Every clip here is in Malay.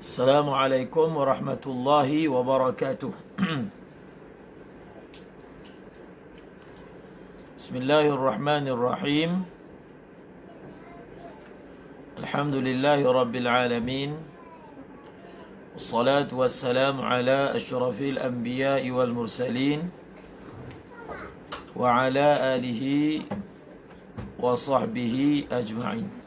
Assalamualaikum warahmatullahi wabarakatuh. Bismillahirrahmanirrahim. Alhamdulillahi rabbil alamin. Wassalatu wassalamu ala asyrafil anbiya'i wal mursalin wa ala alihi wa sahbihi ajma'in.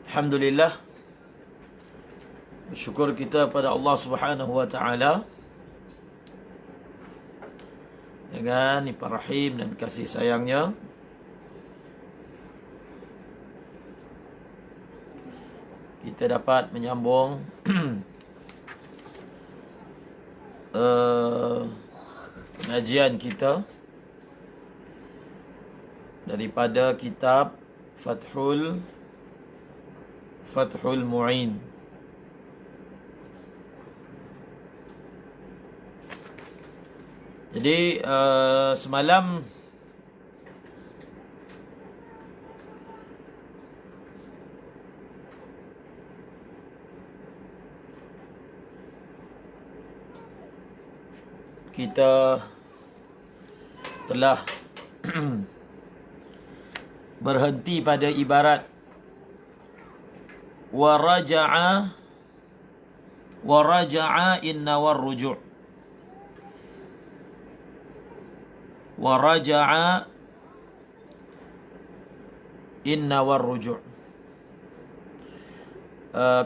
Alhamdulillah, bersyukur kita pada Allah Subhanahu wa taala dengan nipah rahim dan kasih sayangnya kita dapat menyambung pengajian kita daripada kitab Fathul Mu'in. Jadi semalam kita telah berhenti pada ibarat waraja'a inna warruju'. Waraja'a inna warruju'.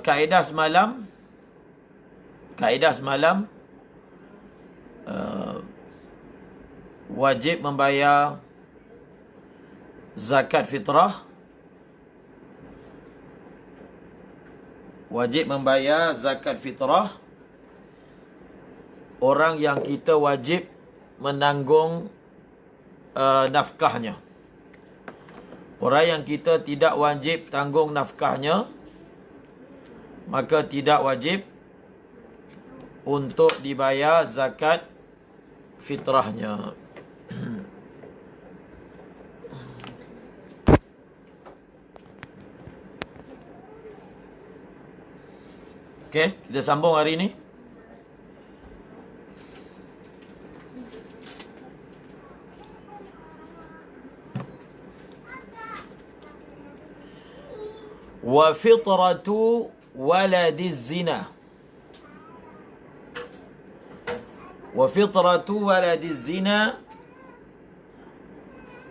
Kaedah semalam wajib membayar zakat fitrah. Wajib membayar zakat fitrah orang yang kita wajib menanggung nafkahnya. Orang yang kita tidak wajib tanggung nafkahnya, maka tidak wajib untuk dibayar zakat fitrahnya. Okey, kita sambung hari ini. Wa fitratu waladiz zina. Wa fitratu waladiz zina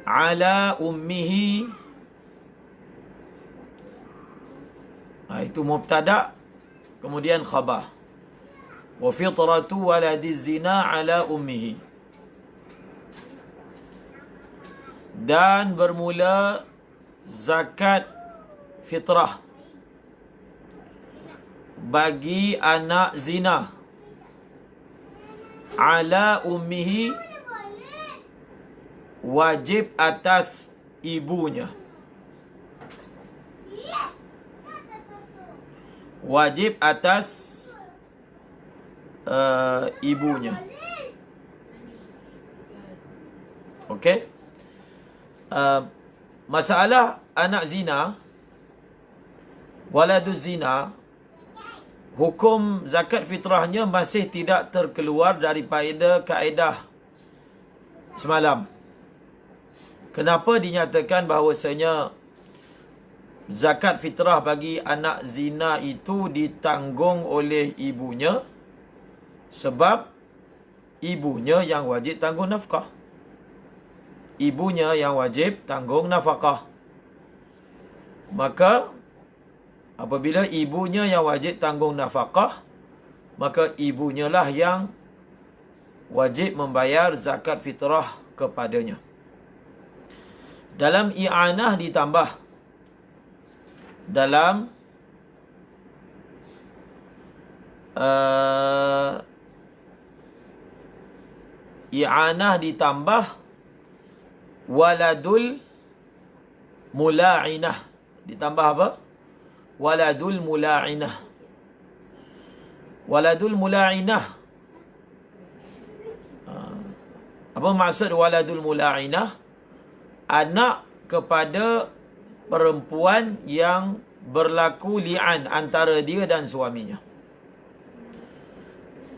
ala ummihi. Itu mubtada' kemudian khabar. Wa fitratu waladiz zina ala ummihi. Dan bermula zakat fitrah bagi anak zina ala ummihi, wajib atas ibunya. Wajib atas ibunya. Okey. Masalah anak zina, waladuz zina, hukum zakat fitrahnya masih tidak terkeluar daripada kaedah semalam. Kenapa dinyatakan bahawasanya zakat fitrah bagi anak zina itu ditanggung oleh ibunya? Sebab ibunya yang wajib tanggung nafkah. Ibunya yang wajib tanggung nafkah. Maka apabila ibunya yang wajib tanggung nafkah, maka ibunya lah yang wajib membayar zakat fitrah kepadanya. Dalam i'anah ditambah, dalam i'anah ditambah waladul mula'inah. Ditambah apa? Waladul mula'inah. Waladul mula'inah. Apa maksud waladul mula'inah? Anak kepada perempuan yang berlaku li'an antara dia dan suaminya.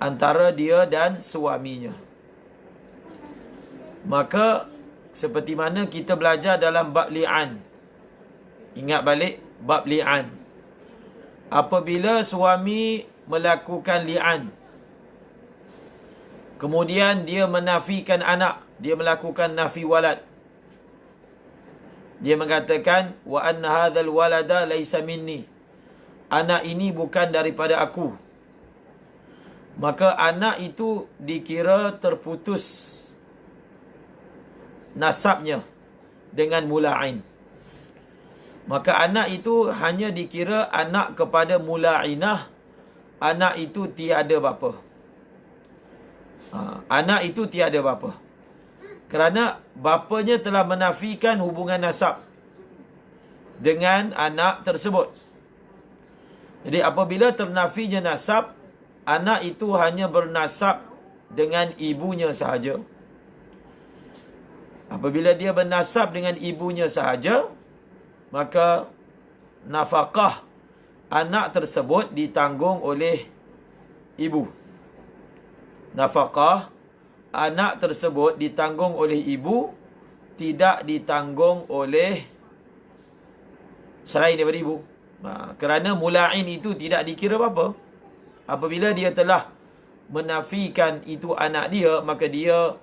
Antara dia dan suaminya. Maka seperti mana kita belajar dalam bab li'an. Ingat balik bab li'an. Apabila suami melakukan li'an, kemudian dia menafikan anak, dia melakukan nafi walad. Dia mengatakan wa anna hadzal walada laisa minni. Anak ini bukan daripada aku. Maka anak itu dikira terputus nasabnya dengan mula'in. Maka anak itu hanya dikira anak kepada mula'inah. Anak itu tiada bapa. Anak itu tiada bapa. Kerana bapanya telah menafikan hubungan nasab dengan anak tersebut. Jadi apabila ternafinya nasab, anak itu hanya bernasab dengan ibunya sahaja. Apabila dia bernasab dengan ibunya sahaja, maka nafkah anak tersebut ditanggung oleh ibu. Nafkah anak tersebut ditanggung oleh ibu, tidak ditanggung oleh selain daripada ibu. Kerana mula'in itu tidak dikira apa-apa. Apabila dia telah menafikan itu anak dia, maka dia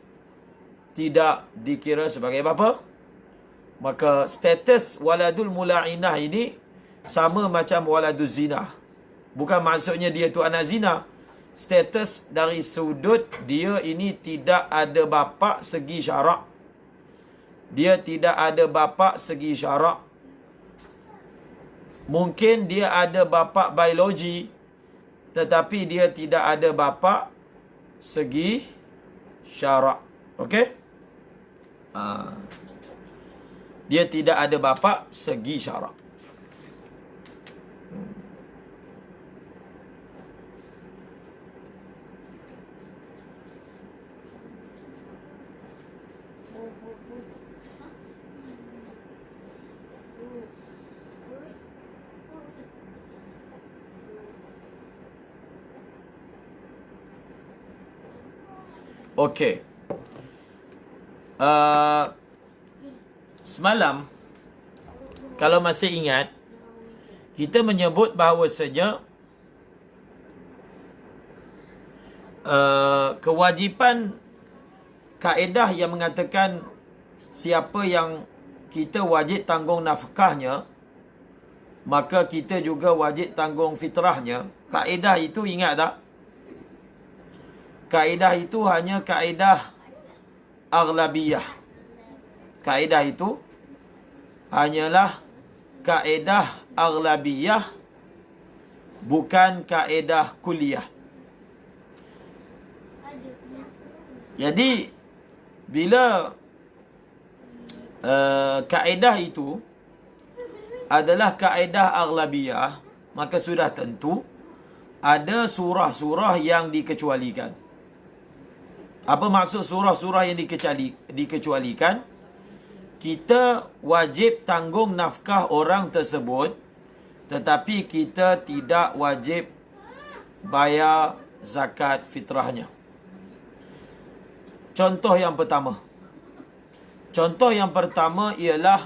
tidak dikira sebagai bapa. Maka status waladul mula'inah ini sama macam waladul zina. Bukan maksudnya dia tu anak zina. Status dari sudut dia ini tidak ada bapa segi syarak. Dia tidak ada bapa segi syarak. Mungkin dia ada bapa biologi, tetapi dia tidak ada bapa segi syarak. Okey? Dia tidak ada bapa segi syarak. Okey. Semalam, kalau masih ingat, kita menyebut bahawasanya kewajipan kaedah yang mengatakan siapa yang kita wajib tanggung nafkahnya, maka kita juga wajib tanggung fitrahnya. Kaedah itu ingat tak? Kaedah itu hanya kaedah aghlabiyah. Kaedah itu hanyalah kaedah aghlabiyah, bukan kaedah kuliah. Jadi bila kaedah itu adalah kaedah aghlabiyah, maka sudah tentu ada surah-surah yang dikecualikan. Apa maksud surah-surah yang dikecualikan? Kita wajib tanggung nafkah orang tersebut, tetapi kita tidak wajib bayar zakat fitrahnya. Contoh yang pertama. Contoh yang pertama ialah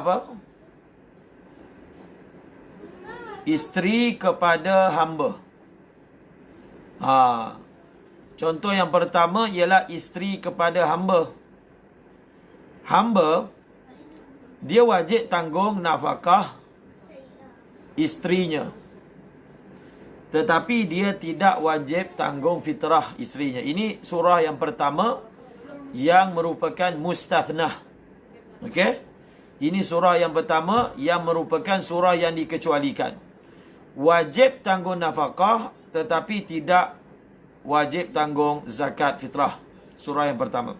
apa? Isteri kepada hamba. Contoh yang pertama ialah isteri kepada hamba. Hamba, dia wajib tanggung nafkah isterinya, tetapi dia tidak wajib tanggung fitrah isterinya. Ini surah yang pertama yang merupakan mustathnah. Okey? Ini surah yang pertama yang merupakan surah yang dikecualikan. Wajib tanggung nafkah, tetapi tidak wajib tanggung zakat fitrah. Surah yang pertama.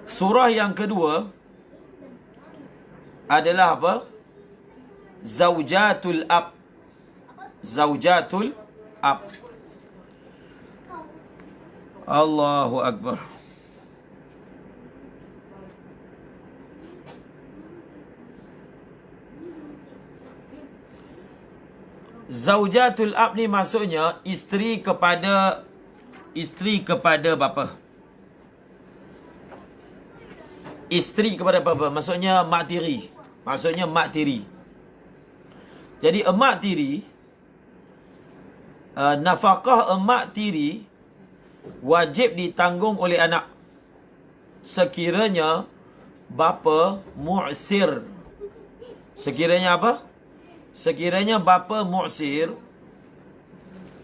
Surah yang kedua adalah apa? Zaujatul Ab. Zaujatul Ab. Allahu Akbar. Zaujatul Ab ni maksudnya isteri kepada bapa. Isteri kepada bapa maksudnya mak tiri. Maksudnya mak tiri. Jadi emak tiri, nafkah emak tiri wajib ditanggung oleh anak sekiranya bapa mu'sir. Sekiranya apa? Sekiranya bapa mu'sir,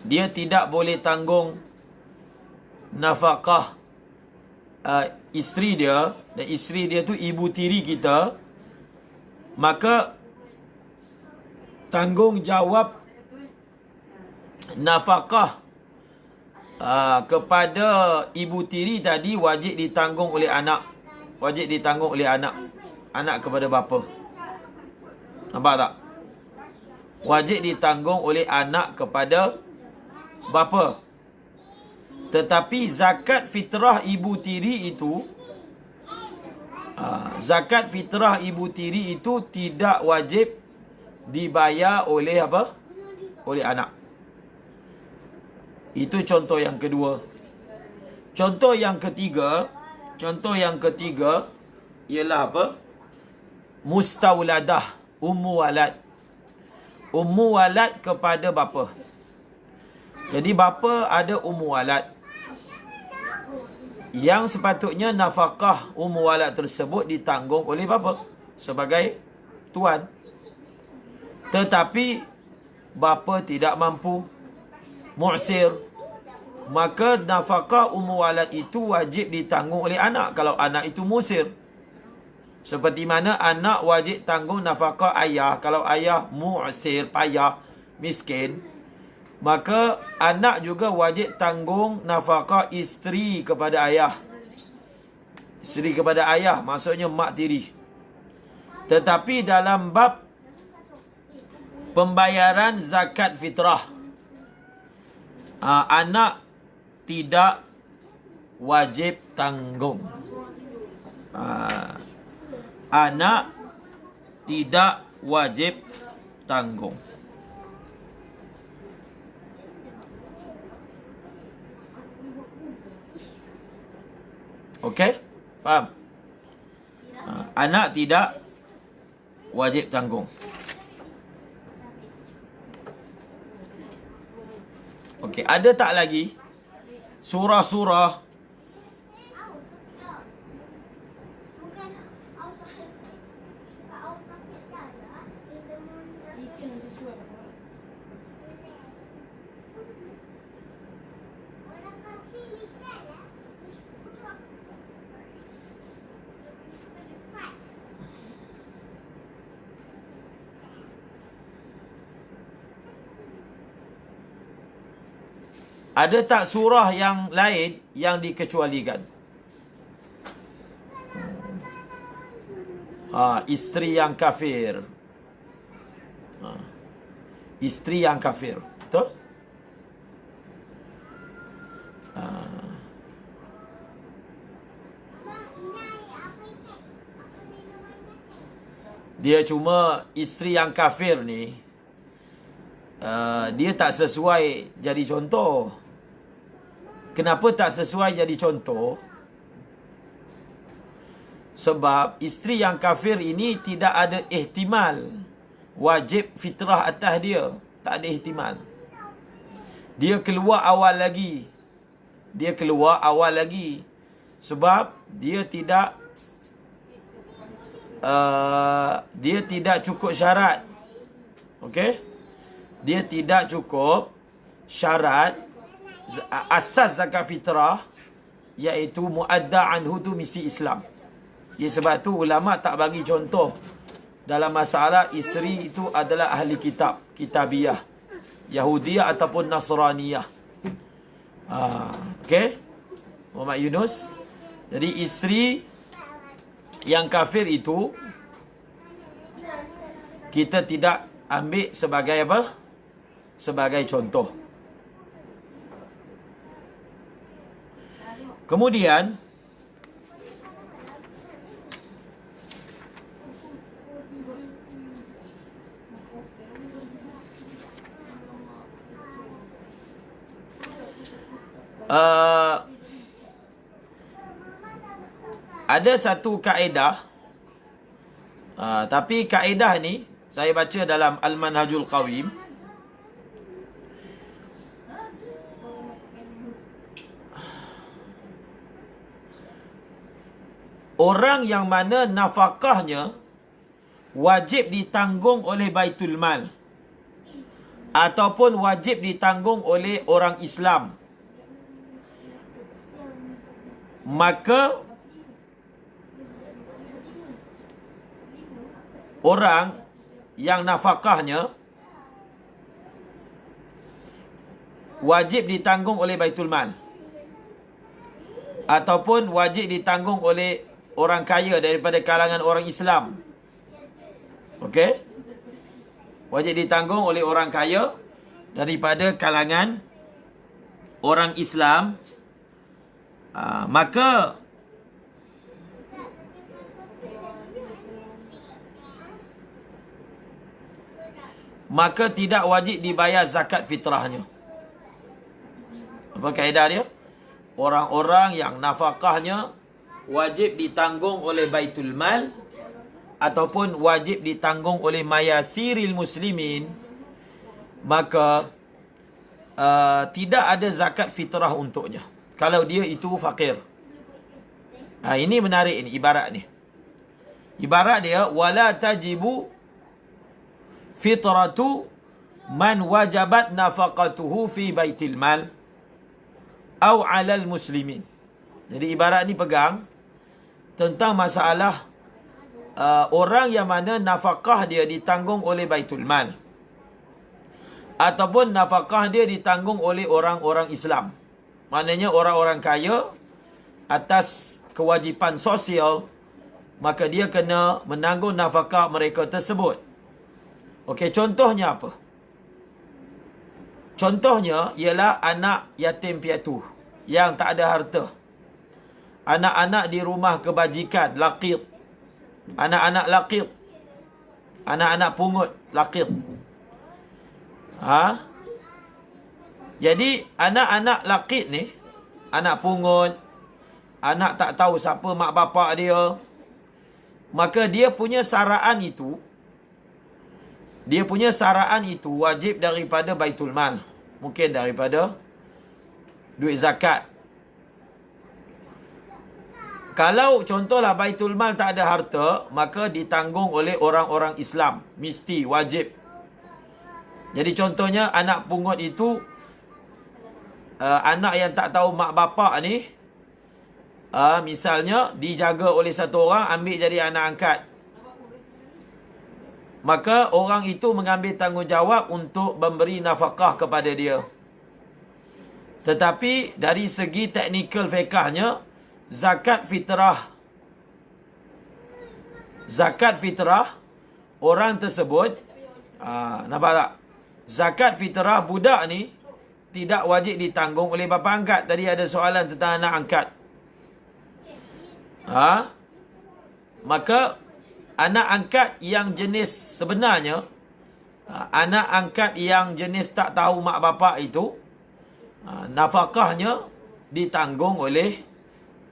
dia tidak boleh tanggung nafkah isteri dia, dan isteri dia tu ibu tiri kita, maka tanggungjawab nafkah kepada ibu tiri tadi wajib ditanggung oleh anak. Wajib ditanggung oleh anak. Anak kepada bapa. Nampak tak? Wajib ditanggung oleh anak kepada bapa. Tetapi zakat fitrah ibu tiri itu, zakat fitrah ibu tiri itu tidak wajib dibayar oleh apa? Oleh anak. Itu contoh yang kedua. Contoh yang ketiga ialah apa? Mustawladah, ummu walad. Ummu walad kepada bapa. Jadi bapa ada ummu walad, yang sepatutnya nafkah ummu walad tersebut ditanggung oleh bapa sebagai tuan. Tetapi bapa tidak mampu, mu'sir, maka nafkah ummu walad itu wajib ditanggung oleh anak kalau anak itu musir. Seperti mana anak wajib tanggung nafkah ayah kalau ayah mu'sir, payah, miskin, maka anak juga wajib tanggung nafkah isteri kepada ayah. Isteri kepada ayah maksudnya mak tiri. Tetapi dalam bab pembayaran zakat fitrah, anak tidak wajib tanggung. Anak tidak wajib tanggung. Okey? Faham? Anak tidak wajib tanggung. Okey, ada tak lagi surah-surah ada tak surah yang lain yang dikecualikan? Isteri yang kafir. Isteri yang kafir. Betul? Dia cuma isteri yang kafir ni, dia tak sesuai jadi contoh. Kenapa tak sesuai jadi contoh? Sebab isteri yang kafir ini tidak ada ihtimal wajib fitrah atas dia. Tak ada ihtimal. Dia keluar awal lagi. Dia keluar awal lagi. Sebab dia tidak cukup syarat. Okey? Dia tidak cukup syarat asas zakat fitrah, iaitu muadda anhu tu misi Islam. Ya, sebab tu ulama tak bagi contoh dalam masalah isteri itu adalah ahli kitab, kitabiyah. Yahudiyah ataupun Nasraniyah. Okey, Muhammad Yunus. Jadi isteri yang kafir itu kita tidak ambil sebagai apa? Sebagai contoh. Kemudian ada satu kaedah, tapi kaedah ni saya baca dalam Al-Manhajul Qawim. Orang yang mana nafkahnya wajib ditanggung oleh Baitul Mal ataupun wajib ditanggung oleh orang Islam, maka orang yang nafkahnya wajib ditanggung oleh Baitul Mal ataupun wajib ditanggung oleh orang kaya daripada kalangan orang Islam. Okey? Wajib ditanggung oleh orang kaya daripada kalangan orang Islam. Maka tidak wajib dibayar zakat fitrahnya. Apa kaedah dia? Orang-orang yang nafkahnya wajib ditanggung oleh Baitul Mal ataupun wajib ditanggung oleh mayasiril muslimin, maka tidak ada zakat fitrah untuknya kalau dia itu fakir. Ini menarik ni ibarat ni. Ibarat dia, wala tajibu fitratu man wajabat nafaqatuhu fi baitil mal au 'alal muslimin. Jadi ibarat ni pegang tentang masalah orang yang mana nafkah dia ditanggung oleh Baitul Mal ataupun nafkah dia ditanggung oleh orang-orang Islam. Maknanya orang-orang kaya atas kewajipan sosial, maka dia kena menanggung nafkah mereka tersebut. Okey, contohnya apa? Contohnya ialah anak yatim piatu yang tak ada harta. Anak-anak di rumah kebajikan, laqit. Anak-anak laqit. Anak-anak pungut, laqit. Jadi anak-anak laqit ni, anak pungut, anak tak tahu siapa mak bapak dia, maka dia punya saraan itu wajib daripada Baitul Mal. Mungkin daripada duit zakat. Kalau contohlah Baitul Mal tak ada harta, maka ditanggung oleh orang-orang Islam. Mesti, wajib. Jadi contohnya anak pungut itu, anak yang tak tahu mak bapak ni, misalnya dijaga oleh satu orang, ambil jadi anak angkat. Maka orang itu mengambil tanggungjawab untuk memberi nafkah kepada dia. Tetapi dari segi teknikal fiqahnya, zakat fitrah orang tersebut, nampak tak? Zakat fitrah budak ni tidak wajib ditanggung oleh bapa angkat. Tadi ada soalan tentang anak angkat. Maka anak angkat yang jenis sebenarnya, anak angkat yang jenis tak tahu mak bapak itu, nafkahnya ditanggung oleh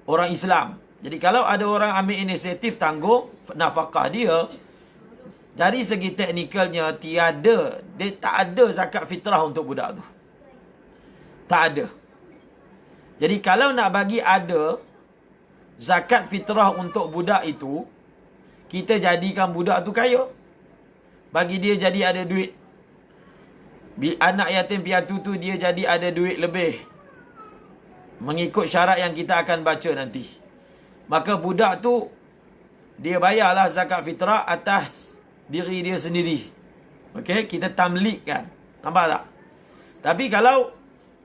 orang Islam. Jadi kalau ada orang ambil inisiatif tanggung nafkah dia, dari segi teknikalnya dia tak ada zakat fitrah untuk budak tu. Tak ada. Jadi kalau nak bagi ada zakat fitrah untuk budak itu, kita jadikan budak tu kaya. Bagi dia jadi ada duit. Anak yatim piatu tu dia jadi ada duit lebih. Mengikut syarat yang kita akan baca nanti. Maka budak tu, dia bayarlah zakat fitrah atas diri dia sendiri. Okey, kita tamlikkan. Nampak tak? Tapi kalau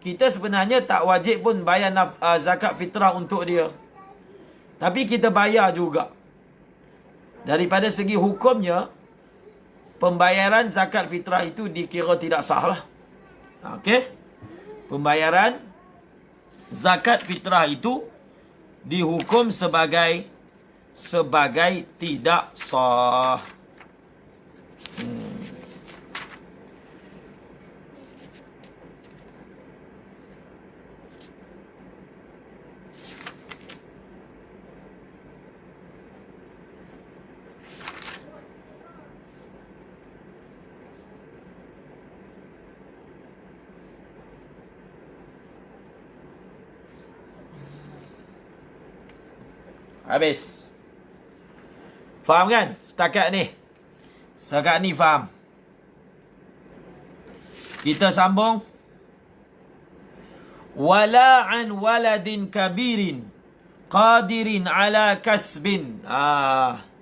kita sebenarnya tak wajib pun bayar zakat fitrah untuk dia, tapi kita bayar juga, daripada segi hukumnya pembayaran zakat fitrah itu dikira tidak sah lah. Okey, pembayaran zakat fitrah itu dihukum sebagai tidak sah. Habis. Faham kan? Setakat ni faham. Kita sambung. Wala an waladin kabirin qadirin ala kasbin.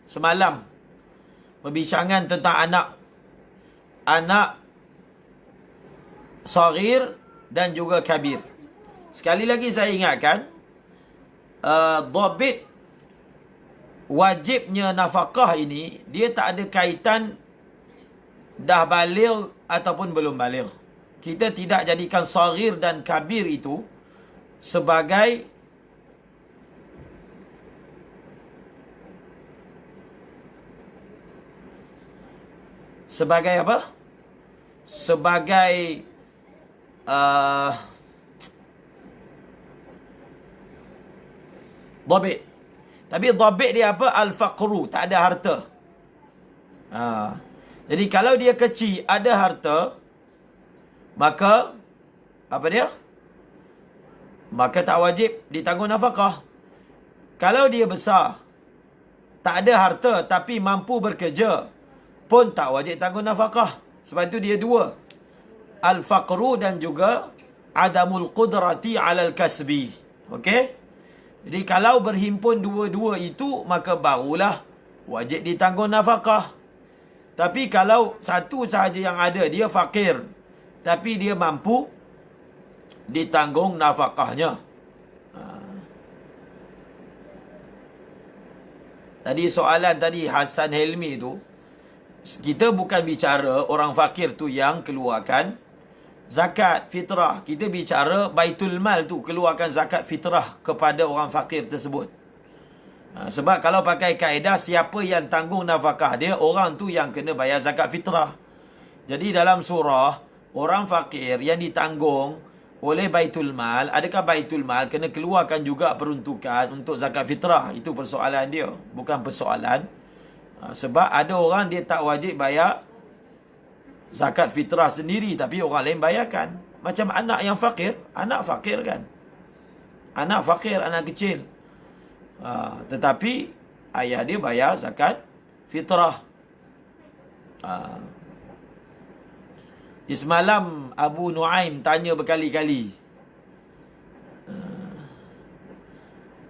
Semalam perbincangan tentang anak saghir dan juga kabir. Sekali lagi saya ingatkan, dhabit wajibnya nafkah ini, dia tak ada kaitan dah baligh ataupun belum baligh. Kita tidak jadikan saghir dan kabir itu sebagai apa? Sebagai dhabit. Tapi dhabit dia apa? Al-faqru, tak ada harta. Jadi kalau dia kecil ada harta, maka apa dia? Maka tak wajib ditanggung nafkah. Kalau dia besar, tak ada harta tapi mampu bekerja, pun tak wajib tanggung nafkah. Sebab itu dia dua, al-faqru dan juga adamul qudrati alal kasbi. Okey? Jadi kalau berhimpun dua-dua itu, maka barulah wajib ditanggung nafkah. Tapi kalau satu sahaja yang ada, dia fakir, tapi dia mampu, ditanggung nafkahnya. Tadi soalan tadi Hasan Helmi tu, kita bukan bicara orang fakir tu yang keluarkan zakat fitrah. Kita bicara Baitul Mal tu keluarkan zakat fitrah kepada orang fakir tersebut. Sebab kalau pakai kaedah siapa yang tanggung nafkah dia, orang tu yang kena bayar zakat fitrah. Jadi dalam surah, orang fakir yang ditanggung oleh Baitul Mal, adakah Baitul Mal kena keluarkan juga peruntukan untuk zakat fitrah? Itu persoalan dia, bukan persoalan. Sebab ada orang dia tak wajib bayar zakat fitrah sendiri, tapi orang lain bayarkan. Macam anak yang fakir, anak fakir kan, anak fakir, anak kecil, tetapi ayah dia bayar zakat fitrah. Semalam Abu Nuaim tanya berkali-kali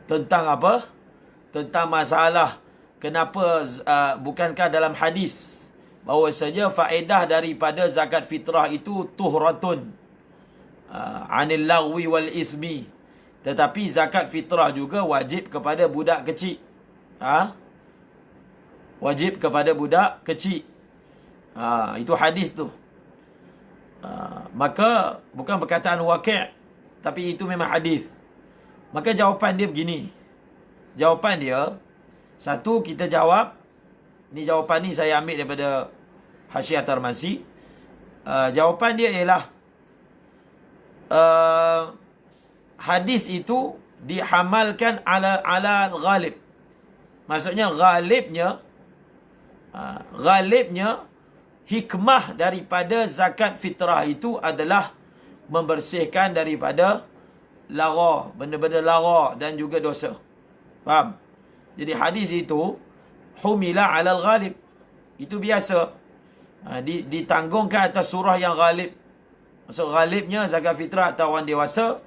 tentang apa? Tentang masalah kenapa bukankah dalam hadis bahawasanya faedah daripada zakat fitrah itu tuhratun anil lagwi wal ithmi, tetapi zakat fitrah juga wajib kepada budak kecil. Wajib kepada budak kecil. Itu hadis tu. Maka bukan perkataan waqi', tapi itu memang hadis. Maka jawapan dia begini. Jawapan dia, satu, kita jawab, ni jawapan ni saya ambil daripada Hasyiah Tarmasi. Jawapan dia ialah hadis itu dihamalkan ala ghalib. Maksudnya ghalibnya hikmah daripada zakat fitrah itu adalah membersihkan daripada lara, benda-benda lara dan juga dosa. Faham? Jadi hadis itu humila alal ghalib. Itu biasa. Ditanggungkan atas surah yang ghalib. Maksud ghalibnya zakat fitrah atau orang dewasa,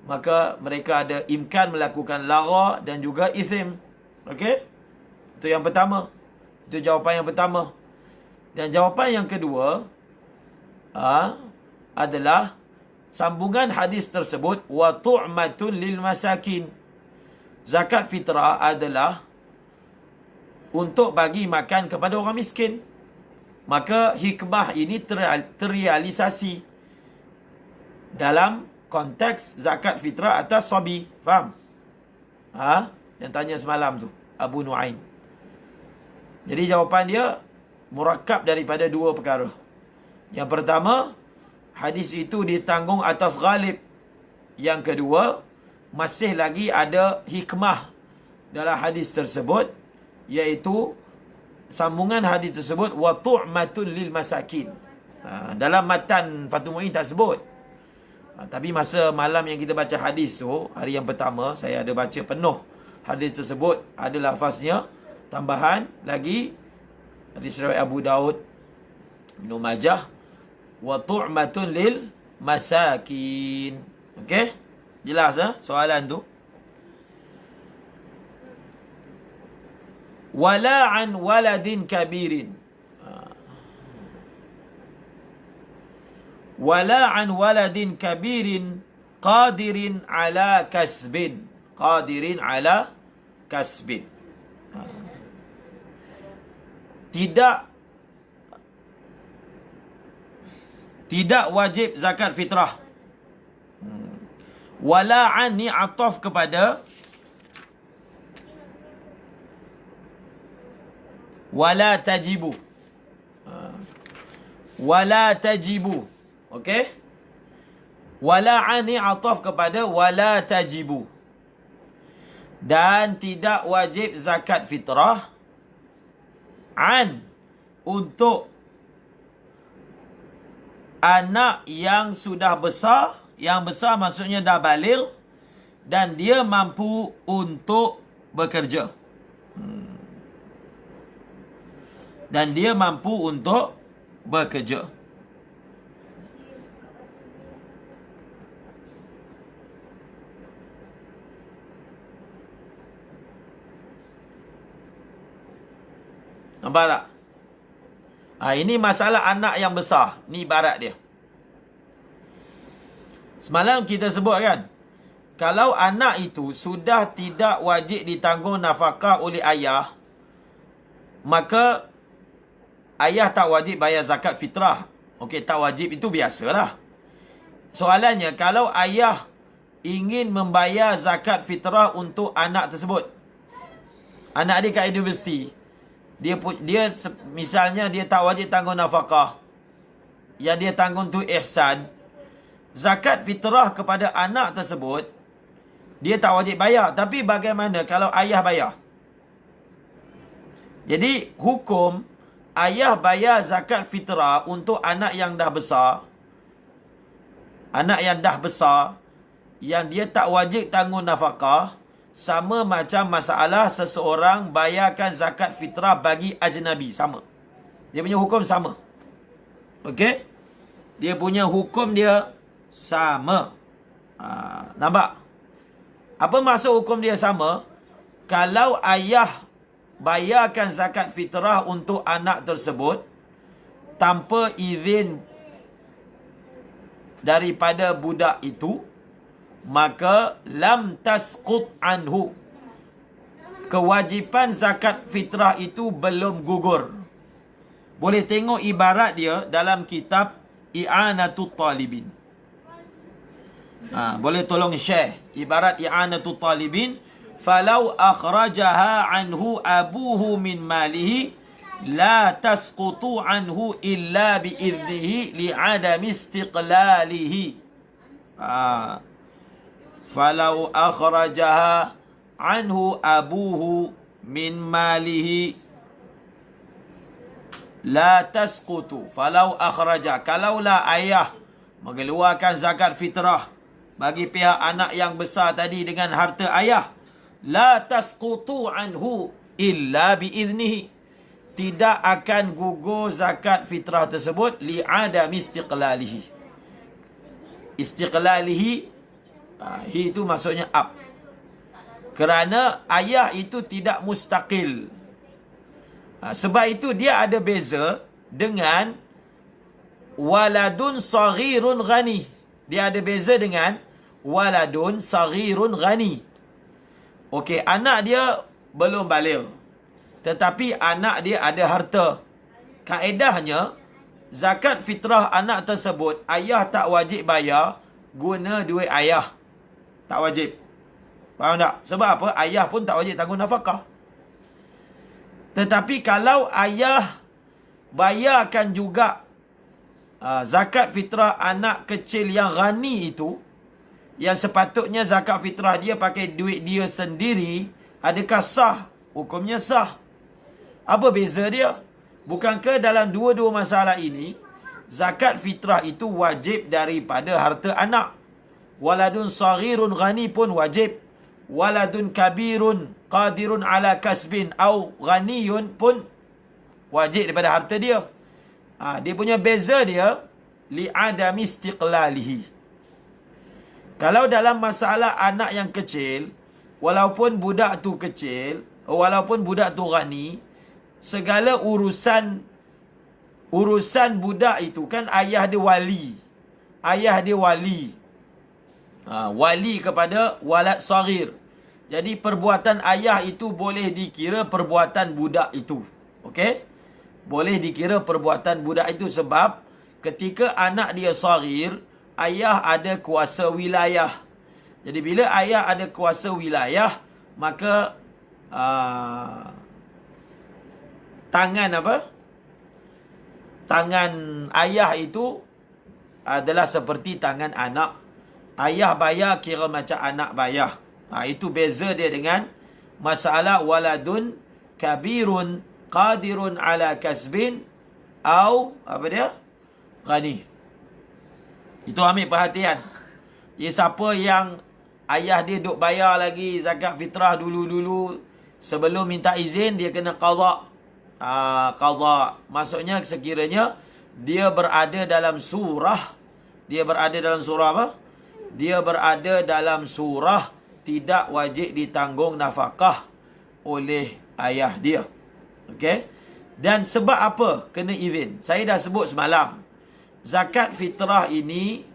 maka mereka ada imkan melakukan lara dan juga ithim. Okey? Itu yang pertama. Itu jawapan yang pertama. Dan jawapan yang kedua adalah sambungan hadis tersebut, wa tu'matun lil masakin. Zakat fitrah adalah untuk bagi makan kepada orang miskin. Maka hikmah ini terrealisasi dalam konteks zakat fitrah atas sabi. Faham? Yang tanya semalam tu, Abu Nu'aim. Jadi jawapan dia murakkab daripada dua perkara. Yang pertama, hadis itu ditanggung atas ghalib. Yang kedua, masih lagi ada hikmah dalam hadis tersebut, iaitu sambungan hadis tersebut, wa tu'matun lil masakin. Dalam matan Fathul Mu'in tak sebut. Tapi masa malam yang kita baca hadis tu, hari yang pertama, saya ada baca penuh hadis tersebut. Ada lafaznya, tambahan lagi, hadis riwayat Abu Daud, Ibnu Majah, wa tu'matun lil masakin. Okey? Jelas soalan tu? Wala an waladin kabirin. Wala an waladin kabirin qadirin ala kasbin. Qadirin ala kasbin. Tidak wajib zakat fitrah. Wala an ni ataf kepada wala tajibu. Wala tajibu. Okey? Wala an ni ataf kepada wala tajibu. Dan tidak wajib zakat fitrah an untuk anak yang sudah besar. Yang besar maksudnya dah baligh dan dia mampu untuk bekerja. Dan dia mampu untuk bekerja. Nampak tak? Ini masalah anak yang besar. Ni ibarat dia. Semalam kita sebut kan, kalau anak itu sudah tidak wajib ditanggung nafkah oleh ayah, maka ayah tak wajib bayar zakat fitrah. Okey, tak wajib itu biasalah. Soalannya, kalau ayah ingin membayar zakat fitrah untuk anak tersebut, anak dia kat universiti, dia misalnya dia tak wajib tanggung nafkah, yang dia tanggung tu ihsan, zakat fitrah kepada anak tersebut dia tak wajib bayar. Tapi bagaimana kalau ayah bayar? Jadi hukum ayah bayar zakat fitrah untuk anak yang dah besar, anak yang dah besar, yang dia tak wajib tanggung nafkah, sama macam masalah seseorang bayarkan zakat fitrah bagi ajnabi. Sama. Dia punya hukum sama. Okey? Dia punya hukum dia sama. Nampak? Apa maksud hukum dia sama? Kalau ayah bayarkan zakat fitrah untuk anak tersebut tanpa izin daripada budak itu, maka lam tasqut anhu. Kewajipan zakat fitrah itu belum gugur. Boleh tengok ibarat dia dalam kitab I'anatut Talibin. Boleh tolong share ibarat I'anatut Talibin. Falau akhrajaha anhu abuhu min malihi la tasqutu anhu illa bi'idnihi li'adami istiqlalihi. Falau akhrajaha anhu abuhu min malihi la tasqutu. Falau akhraja, kalaulah ayah mengeluarkan zakat fitrah bagi pihak anak yang besar tadi dengan harta ayah, la tasqutu anhu illa biiznihi, tidak akan gugur zakat fitrah tersebut li'adami istiqlalihi. Istiqlalihi, hi itu maksudnya up, kerana ayah itu tidak mustaqil. Sebab itu dia ada beza dengan waladun saghirun ghani. Dia ada beza dengan waladun saghirun ghani. Okey, anak dia belum baligh, tetapi anak dia ada harta. Kaedahnya, zakat fitrah anak tersebut, ayah tak wajib bayar guna duit ayah. Tak wajib. Faham tak? Sebab apa? Ayah pun tak wajib tanggung nafkah. Tetapi kalau ayah bayarkan juga zakat fitrah anak kecil yang ghani itu, yang sepatutnya zakat fitrah dia pakai duit dia sendiri, adakah sah? Hukumnya sah. Apa beza dia? Bukankah dalam dua-dua masalah ini, zakat fitrah itu wajib daripada harta anak. Waladun saghirun ghani pun wajib. Waladun kabirun qadirun ala kasbin au ghaniyun pun wajib daripada harta dia. Dia punya beza dia li'adami istiqlalihi. Kalau dalam masalah anak yang kecil, walaupun budak tu kecil, walaupun budak tu ghani, segala urusan budak itu kan ayah dia wali. Ayah dia wali. Wali kepada walad saghir. Jadi perbuatan ayah itu boleh dikira perbuatan budak itu. Okey? Boleh dikira perbuatan budak itu sebab ketika anak dia saghir, ayah ada kuasa wilayah. Jadi bila ayah ada kuasa wilayah, maka tangan apa? Tangan ayah itu adalah seperti tangan anak. Ayah bayar kira macam anak bayar. Itu beza dia dengan masalah waladun kabirun qadirun ala kasbin au apa dia? Ghani. Itu ambil perhatian. Siapa yang ayah dia duk bayar lagi zakat fitrah dulu-dulu, sebelum minta izin dia kena qada. Qada maksudnya sekiranya dia berada dalam surah, dia berada dalam surah apa? Dia berada dalam surah tidak wajib ditanggung nafkah oleh ayah dia. Okey? Dan sebab apa kena izin? Saya dah sebut semalam. Zakat fitrah ini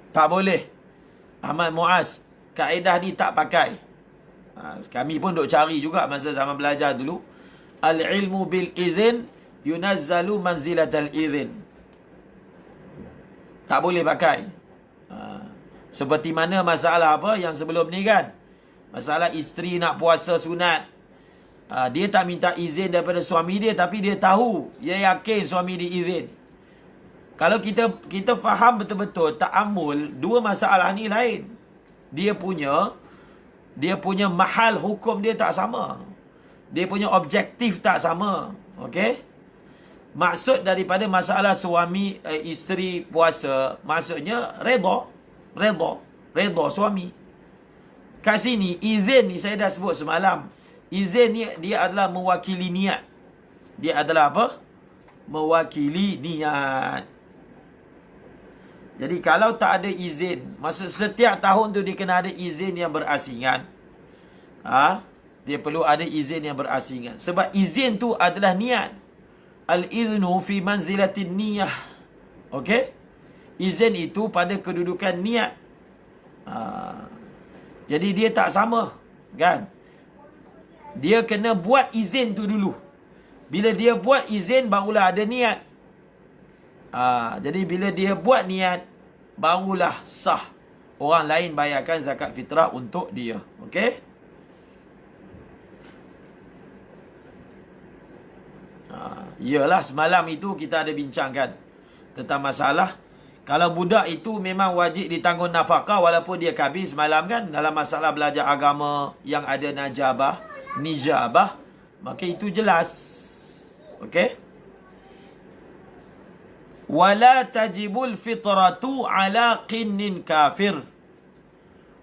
tak boleh. Ahmad Muaz, kaedah ni tak pakai. Kami pun duk cari juga masa zaman belajar dulu. Al-ilmu bil izin yunazzalu manzilatal izin. Tak boleh pakai. Seperti mana masalah apa yang sebelum ni kan? Masalah isteri nak puasa sunat. Dia tak minta izin daripada suami dia, tapi dia tahu, dia yakin suami dia izin. Kalau kita faham betul-betul ta'amul, dua masalah ni lain. Dia punya mahal hukum dia tak sama. Dia punya objektif tak sama. Okey? Maksud daripada masalah suami isteri puasa, maksudnya redha suami. Kat sini izin ni saya dah sebut semalam. Izin ni dia adalah mewakili niat. Dia adalah apa? Mewakili niat. Jadi kalau tak ada izin, maksud setiap tahun tu dia kena ada izin yang berasingan. Dia perlu ada izin yang berasingan. Sebab izin tu adalah niat. Al-iznu fi manzilatin niyah. Okey? Izin itu pada kedudukan niat. Jadi dia tak sama, kan? Dia kena buat izin tu dulu. Bila dia buat izin, barulah ada niat. Jadi bila dia buat niat, barulah sah orang lain bayarkan zakat fitrah untuk dia. Okey? Yalah, semalam itu kita ada bincangkan tentang masalah kalau budak itu memang wajib ditanggung nafkah walaupun dia kabir semalam kan, dalam masalah belajar agama yang ada nijabah, maka itu jelas. Okey? Wala tajibul fitratu ala qinnin kafir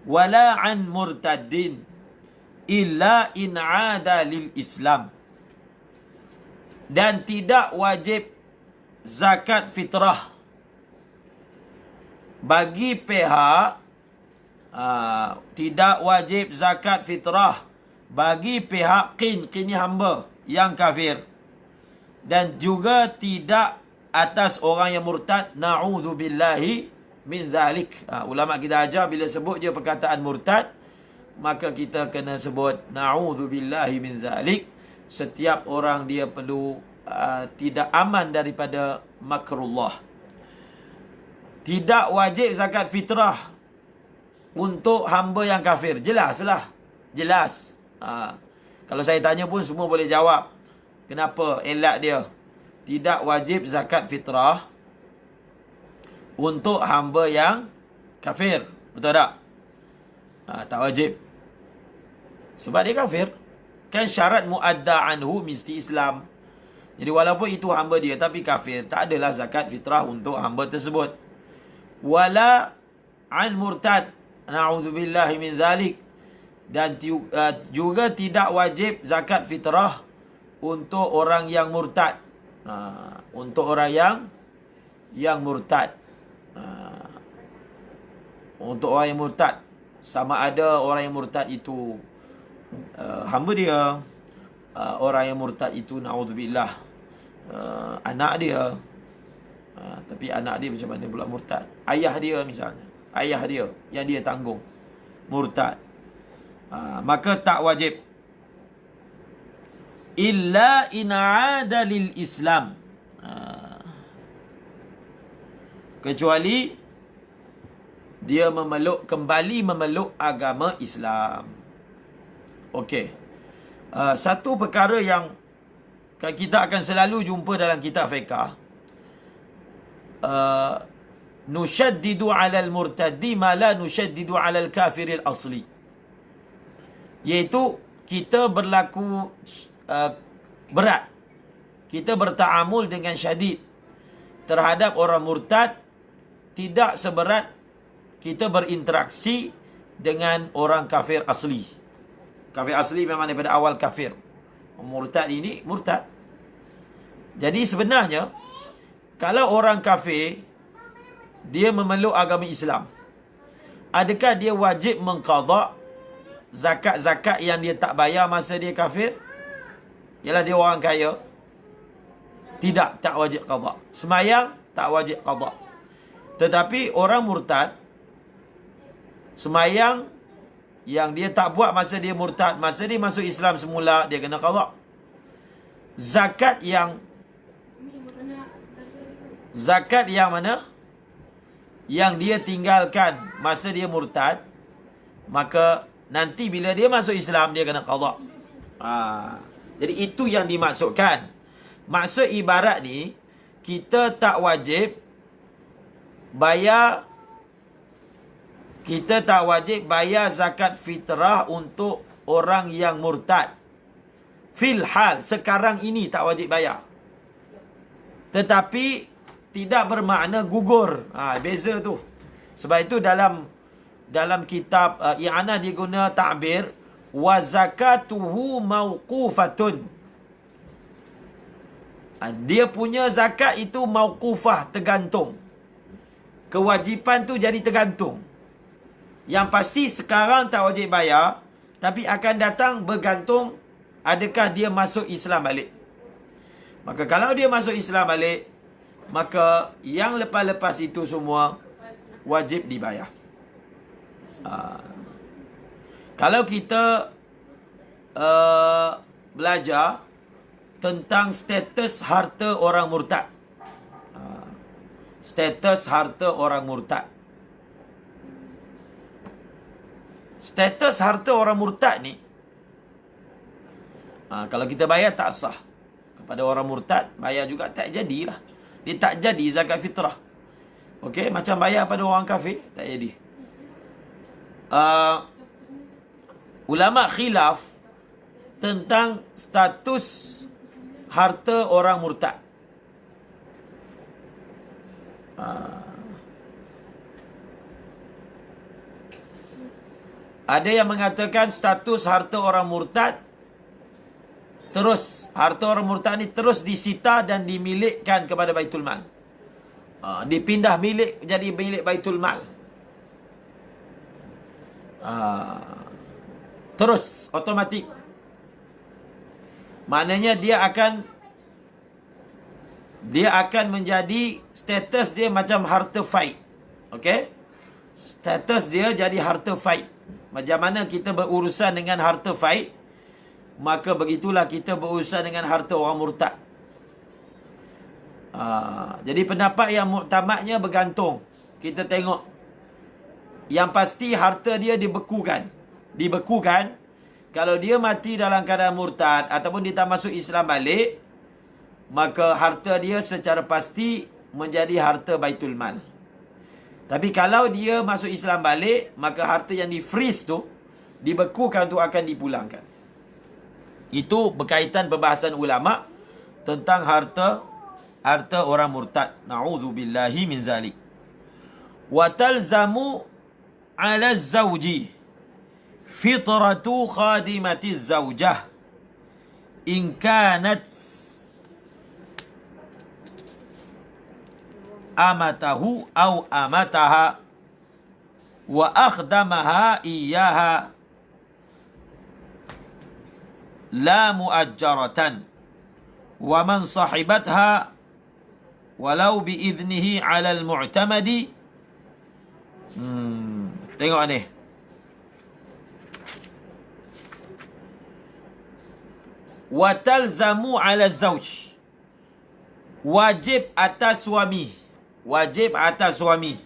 wala an murtaddin illa in aada lil Islam. Dan tidak wajib zakat fitrah bagi pihak tidak wajib zakat fitrah bagi pihak qin ni hamba yang kafir. dan juga tidak atas orang yang murtad. Na'udzubillahi min zalik. Ulama kita ajar bila sebut je perkataan murtad, maka kita kena sebut na'udzubillahi min zalik. Setiap orang dia perlu tidak aman daripada makrullah. Tidak wajib zakat fitrah untuk hamba yang kafir. Jelaslah. Jelas. Kalau saya tanya pun semua boleh jawab. Kenapa elak dia? Tidak wajib zakat fitrah untuk hamba yang kafir. Betul tak? Tak wajib. Sebab dia kafir. Kan syarat muadda anhu mesti Islam. Jadi walaupun itu hamba dia tapi kafir, tak adalah zakat fitrah untuk hamba tersebut. Wala an murtad. Na'udzubillahi min zalik. Dan juga tidak wajib zakat fitrah untuk orang yang murtad. Untuk orang yang murtad. Untuk orang yang murtad. Sama ada orang yang murtad itu hamba dia, orang yang murtad itu na'udzubillah anak dia, tapi anak dia macam mana pula murtad? Ayah dia misalnya, ayah dia yang dia tanggung murtad, maka tak wajib. Illa in 'ada lil Islam, kecuali dia kembali memeluk agama Islam. Okey. Satu perkara yang kita akan selalu jumpa dalam kitab fiqh, nushaddidu 'ala al-murtaddi ma la nushaddidu 'ala al-kafir al-asli. Iaitu kita berlaku berat. Kita bertaamul dengan syadid terhadap orang murtad, tidak seberat kita berinteraksi dengan orang kafir asli. Kafir asli memang daripada awal kafir. Murtad ini murtad. Jadi sebenarnya kalau orang kafir dia memeluk agama Islam, adakah dia wajib mengqadha zakat-zakat yang dia tak bayar masa dia kafir? Ialah dia orang kaya. Tidak, tak wajib qadha. Semayang tak wajib qadha. Tetapi orang murtad, semayang yang dia tak buat masa dia murtad, masa dia masuk Islam semula, dia kena qadha. Zakat yang mana? Yang dia tinggalkan masa dia murtad, maka nanti bila dia masuk Islam, dia kena qadha. Jadi itu yang dimaksudkan. Maksud ibarat ni, kita tak wajib bayar, kita tak wajib bayar zakat fitrah untuk orang yang murtad. Fil hal, sekarang ini tak wajib bayar. Tetapi tidak bermakna gugur. Beza tu. Sebab itu dalam kitab i'anah dia guna ta'bir wa zakatuhu mauqufatun. Dia punya zakat itu mauqufah, tergantung. Kewajipan tu jadi tergantung. Yang pasti sekarang tak wajib bayar, tapi akan datang bergantung adakah dia masuk Islam balik. Maka kalau dia masuk Islam balik, maka yang lepas-lepas itu semua wajib dibayar. Kalau kita belajar tentang status harta orang murtad. Status harta orang murtad. Status harta orang murtad ni, kalau kita bayar tak sah. Kepada orang murtad, bayar juga tak jadilah. Dia tak jadi zakat fitrah. Okey, macam bayar pada orang kafir, tak jadi. Ulama khilaf tentang status harta orang murtad. Ada yang mengatakan status harta orang murtad terus, harta orang murtad ni terus disita dan dimilikkan kepada Baitul Mal. Dipindah milik jadi milik Baitul Mal. Terus otomatik. Maknanya dia akan dia akan menjadi status dia macam harta faid. Okey? Status dia jadi harta faid. Macam mana kita berurusan dengan harta faid, maka begitulah kita berurusan dengan harta orang murtad. Jadi pendapat yang muktamadnya bergantung. Kita tengok. Yang pasti harta dia dibekukan. Dibekukan. Kalau dia mati dalam keadaan murtad ataupun dia tak masuk Islam balik, maka harta dia secara pasti menjadi harta Baitul Mal. Tapi kalau dia masuk Islam balik, maka harta yang di-freeze tu, dibekukan tu akan dipulangkan. Itu berkaitan perbahasan ulama tentang harta orang murtad. Na'udzubillahi min zalik. Wa talzamu 'ala az-zawji fitratu khadimati az-zawjah in kanat amatahu aw amataha wa akhdamaha iyyaha la muajjaratan wa man sahibatha walau biidnihi 'ala al-mu'tamadi. Tengok ni. Wa talzamu 'ala az-zawj. Wajib atas suami. Wajib atas suami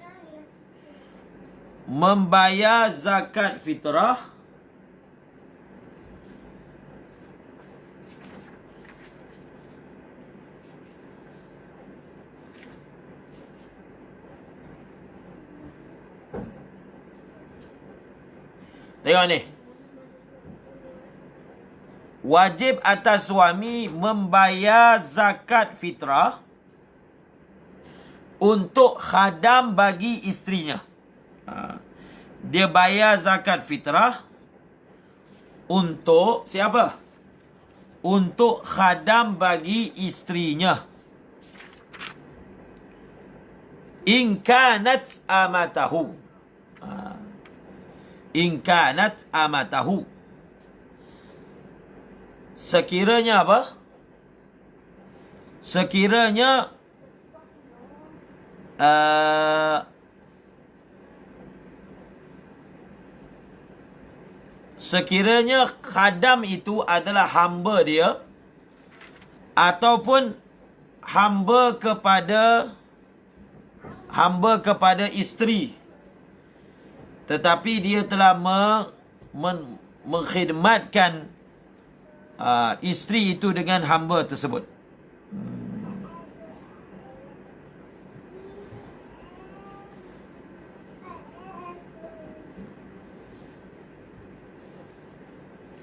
membayar zakat fitrah tengok ni. Wajib atas suami membayar zakat fitrah untuk khadam bagi isterinya. Dia bayar zakat fitrah untuk siapa? Untuk khadam bagi isterinya. In kanat amatahu. In kanat amatahu. Sekiranya apa? Sekiranya sekiranya khadam itu adalah hamba dia ataupun hamba kepada isteri, tetapi dia telah mengkhidmatkan isteri itu dengan hamba tersebut.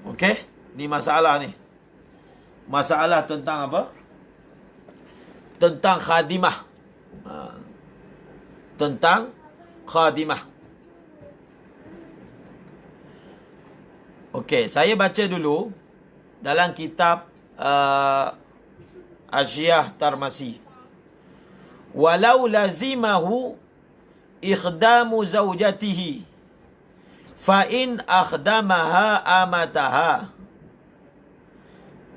Okey, ni masalah ni. Masalah tentang apa? Tentang khadimah. Tentang khadimah. Okey, saya baca dulu dalam kitab Asyiah Tarmasi. Walau lazimahu ikhdamu zawjatihi fa in akhdamaha amataha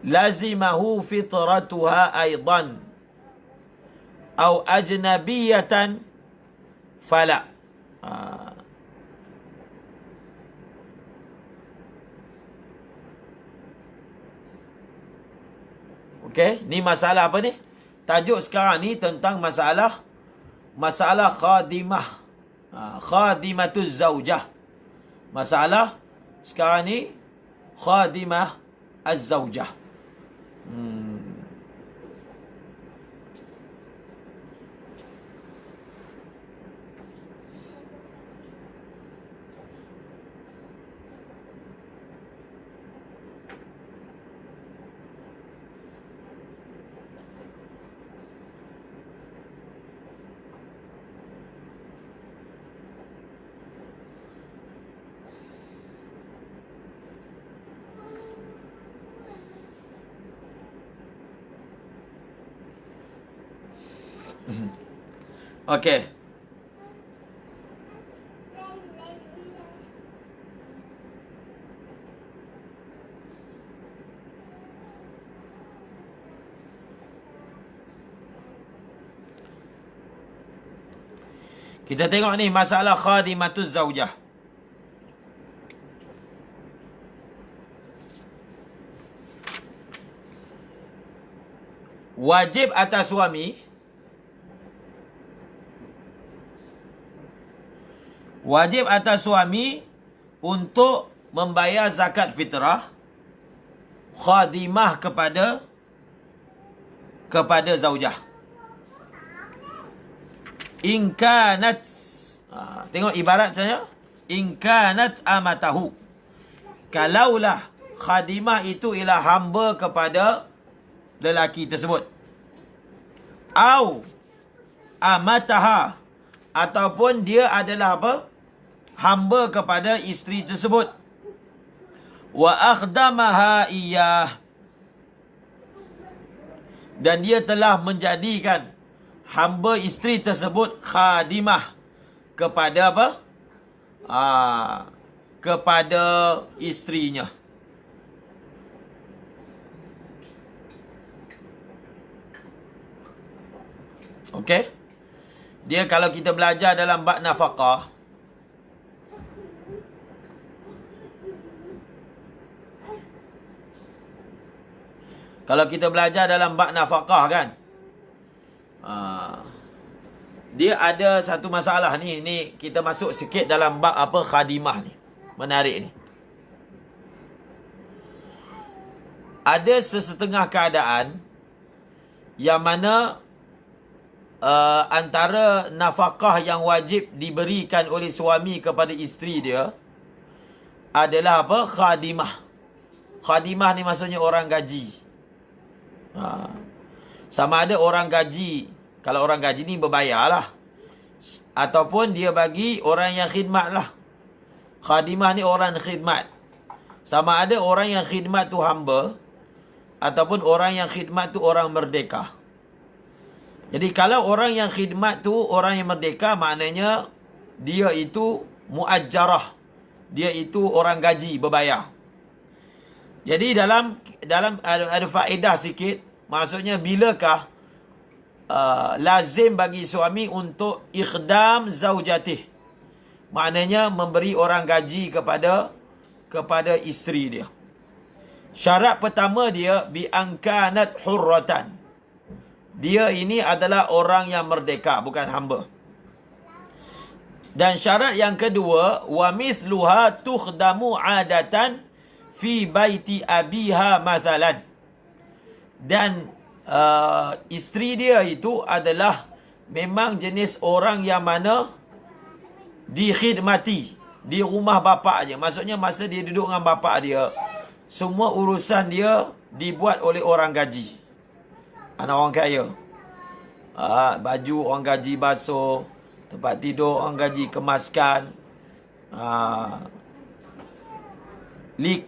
lazimahu fitratuha aidan au ajnabiyatan fala. Okey, ni masalah apa ni? Tajuk sekarang ni tentang masalah khadimah. Khadimatuz zaujah. Masalah sekarang ni khadimah az-zaujah. Okey. Kita tengok ni masalah khadimatuz zaujah. Wajib atas suami untuk membayar zakat fitrah khadimah kepada zaujah. In kanat, tengok ibarat saya, in kanat amatahu, kalaulah khadimah itu ialah hamba kepada lelaki tersebut, au amataha, ataupun dia adalah apa, hamba kepada isteri tersebut, wa akhdamaha iyah, dan dia telah menjadikan hamba isteri tersebut khadimah kepada apa? Kepada isterinya. Okey? Dia kalau kita belajar dalam bab nafaqah, kan, dia ada satu masalah ni. Ni kita masuk sikit dalam bab apa khadimah ni. Menarik ni. Ada sesetengah keadaan yang mana antara nafkah yang wajib diberikan oleh suami kepada isteri dia adalah apa? Khadimah. Khadimah ni maksudnya orang gaji. Sama ada orang gaji, kalau orang gaji ni berbayar lah, ataupun dia bagi orang yang khidmat lah. Khadimah ni orang khidmat. Sama ada orang yang khidmat tu hamba, ataupun orang yang khidmat tu orang merdeka. Jadi kalau orang yang khidmat tu orang yang merdeka, maknanya dia itu muajjarah. Dia itu orang gaji, berbayar. Jadi dalam ada faedah sikit. Maksudnya bilakah lazim bagi suami untuk ikhdam zaujatih. Maknanya memberi orang gaji kepada isteri dia. Syarat pertama dia bi'ankanat hurratan. Dia ini adalah orang yang merdeka, bukan hamba. Dan syarat yang kedua, wa mithluha tukhdamu adatan fi baiti abiha mathalan. Dan isteri dia itu adalah memang jenis orang yang mana dikhidmati di rumah bapa dia. Maksudnya masa dia duduk dengan bapa dia, semua urusan dia dibuat oleh orang gaji. Anak orang kaya. Baju orang gaji basuh, tempat tidur orang gaji kemaskan.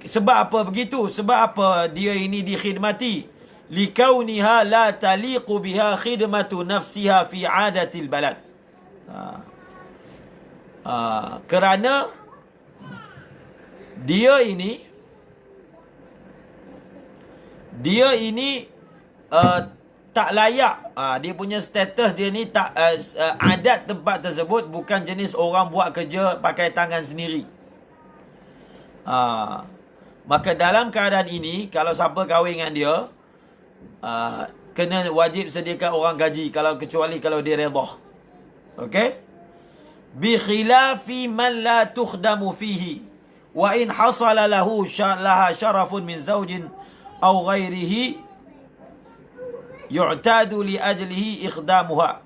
Sebab apa begitu? Sebab apa dia ini dikhidmati? Likauniha la taliqu biha khidmatu nafsiha fi adatil balad. Kerana dia ini tak layak. Dia punya status dia ni tak adat tempat tersebut bukan jenis orang buat kerja pakai tangan sendiri. Maka dalam keadaan ini, kalau siapa kahwin dengan dia, kena wajib sediakan orang gaji, kecuali kalau dia redha. Okey? Bi khilafi man la tukhdamu fihi wa in hasala lahu laha syarafun min zawjin aw ghairihi yu'tadu li ajlihi ikhdamuha.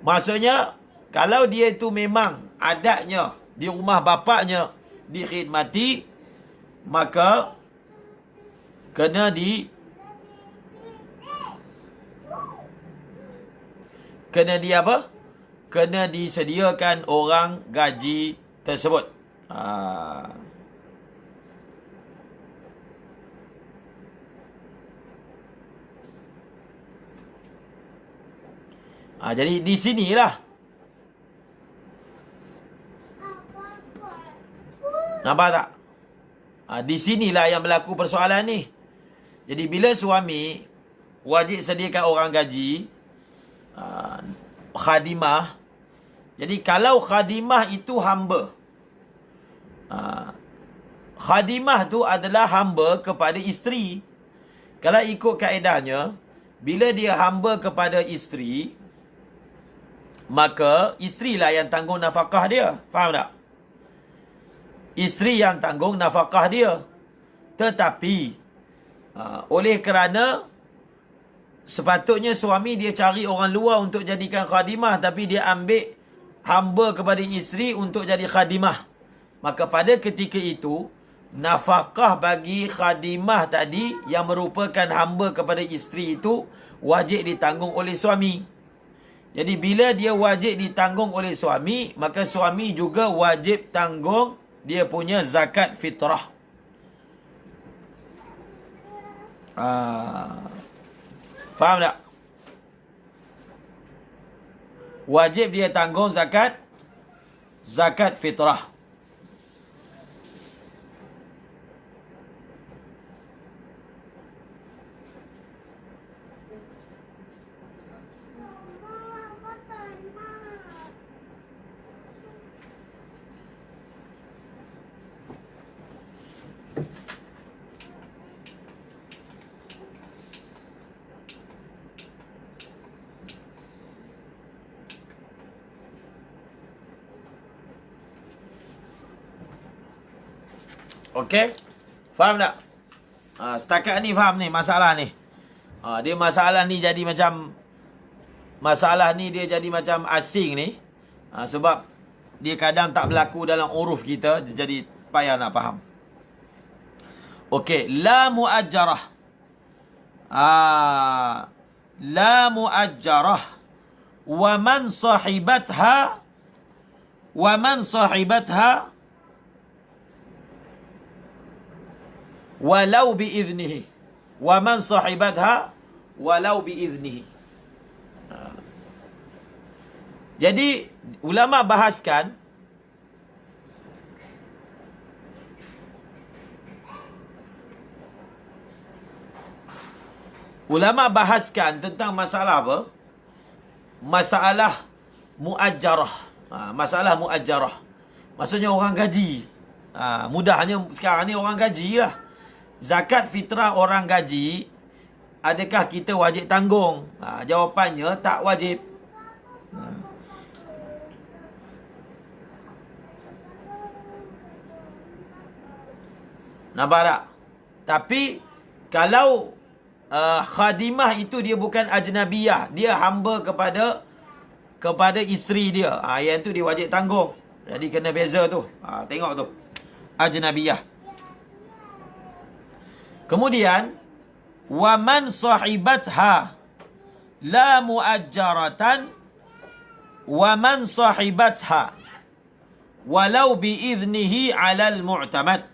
Maksudnya kalau dia itu memang adatnya di rumah bapaknya dikhidmati, maka kena apa? Kena disediakan orang gaji tersebut. Jadi di sinilah nampak tak? Di sinilah yang berlaku persoalan ni. Jadi bila suami wajib sediakan orang gaji, khadimah, Jadi kalau khadimah itu hamba, khadimah tu adalah hamba kepada isteri. Kalau ikut kaedahnya, bila dia hamba kepada isteri, maka isterilah yang tanggung nafkah dia. Faham tak? Isteri yang tanggung nafkah dia. Tetapi oleh kerana sepatutnya suami dia cari orang luar untuk jadikan khadimah, tapi dia ambil hamba kepada isteri untuk jadi khadimah, maka pada ketika itu nafkah bagi khadimah tadi yang merupakan hamba kepada isteri itu wajib ditanggung oleh suami. Jadi bila dia wajib ditanggung oleh suami, maka suami juga wajib tanggung dia punya zakat fitrah. Faham tak? Wajib dia tanggung zakat fitrah. Okey? Faham tak? Setakat ni faham ni masalah ni. Dia masalah ni jadi macam asing ni. Sebab dia kadang tak berlaku dalam uruf kita, jadi payah nak faham. Okey, la muajjarah. La muajjarah wa man sahibatha walau biiznihi. Wa man sahibatha walau biiznihi. Jadi ulama bahaskan tentang masalah apa? Masalah muajjarah. Masalah muajjarah. Maksudnya orang gaji. Mudahnya sekarang ni orang gaji lah. Zakat fitrah orang gaji, adakah kita wajib tanggung? Jawapannya tak wajib. Nampak tak? Tapi kalau khadimah itu dia bukan ajnabiyah, dia hamba kepada isteri dia, yang tu dia wajib tanggung. Jadi kena beza tu. Tengok tu, ajnabiyah. Kemudian wa man sahibatha la muajjaratan wa man sahibatha walau biiznihi 'alal mu'tamad.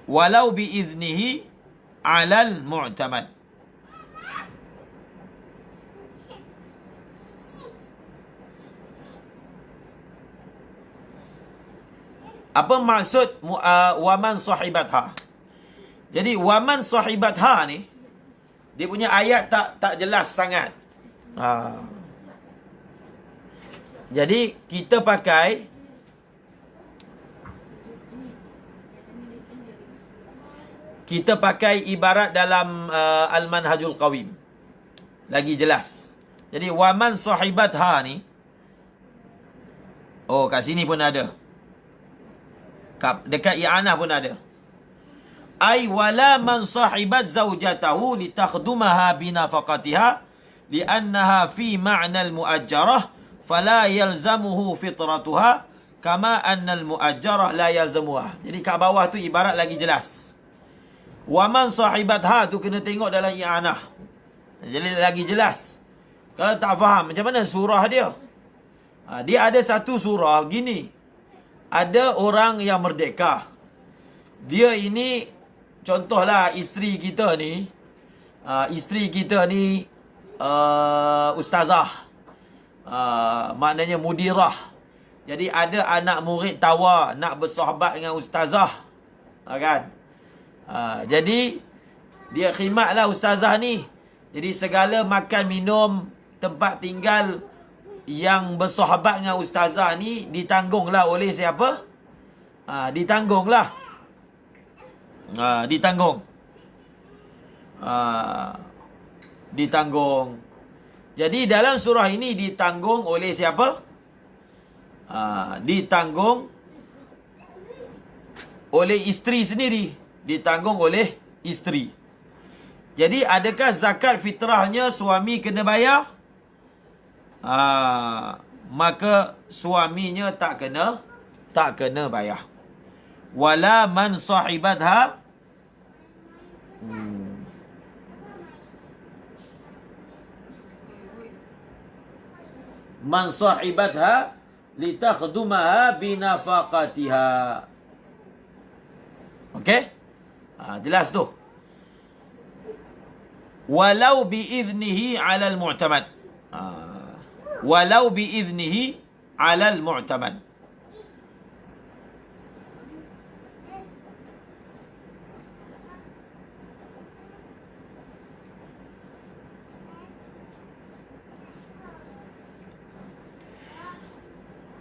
Walau biiznihi 'alal mu'tamad. Apa maksud waman sahibatha? Jadi waman sahibatha ni dia punya ayat tak jelas sangat. Jadi kita pakai ibarat dalam Al-Manhajul Qawim. Lagi jelas. Jadi waman sahibatha ni, kat sini pun ada. Dekat i'anah pun ada. Ay wala man sahibat zawjatahu litakhdumaha binafaqatiha li'annaha fi ma'na al-mu'ajjarah fala yalzamuhu fitratuha kama anna al-mu'ajjarah la yalzamuha. Jadi kat bawah tu ibarat lagi jelas. Wa man sahibatha tu kena tengok dalam i'anah. Jadi lagi jelas. Kalau tak faham macam mana surah dia? Dia ada satu surah gini. Ada orang yang merdeka. Dia ini, contohlah isteri kita ni. Ustazah. Maknanya mudirah. Jadi ada anak murid tawa nak bersahabat dengan ustazah. Kan? Jadi dia khidmatlah ustazah ni. Jadi segala makan minum, tempat tinggal yang bersahabat dengan ustazah ni ditanggunglah oleh siapa? Ditanggunglah. Ditanggung. Ditanggung. Jadi dalam surah ini ditanggung oleh siapa? Ditanggung oleh isteri sendiri. Ditanggung oleh isteri. Jadi adakah zakat fitrahnya suami kena bayar? Maka suaminya tak kena bayar. Wala man sahibatha man sahibatha litakhdumaha binafaqatiha. Okey? Jelas tu. Walau biiznihi 'ala al-mu'tamad. Walau biiznihi 'ala al-mu'tamad.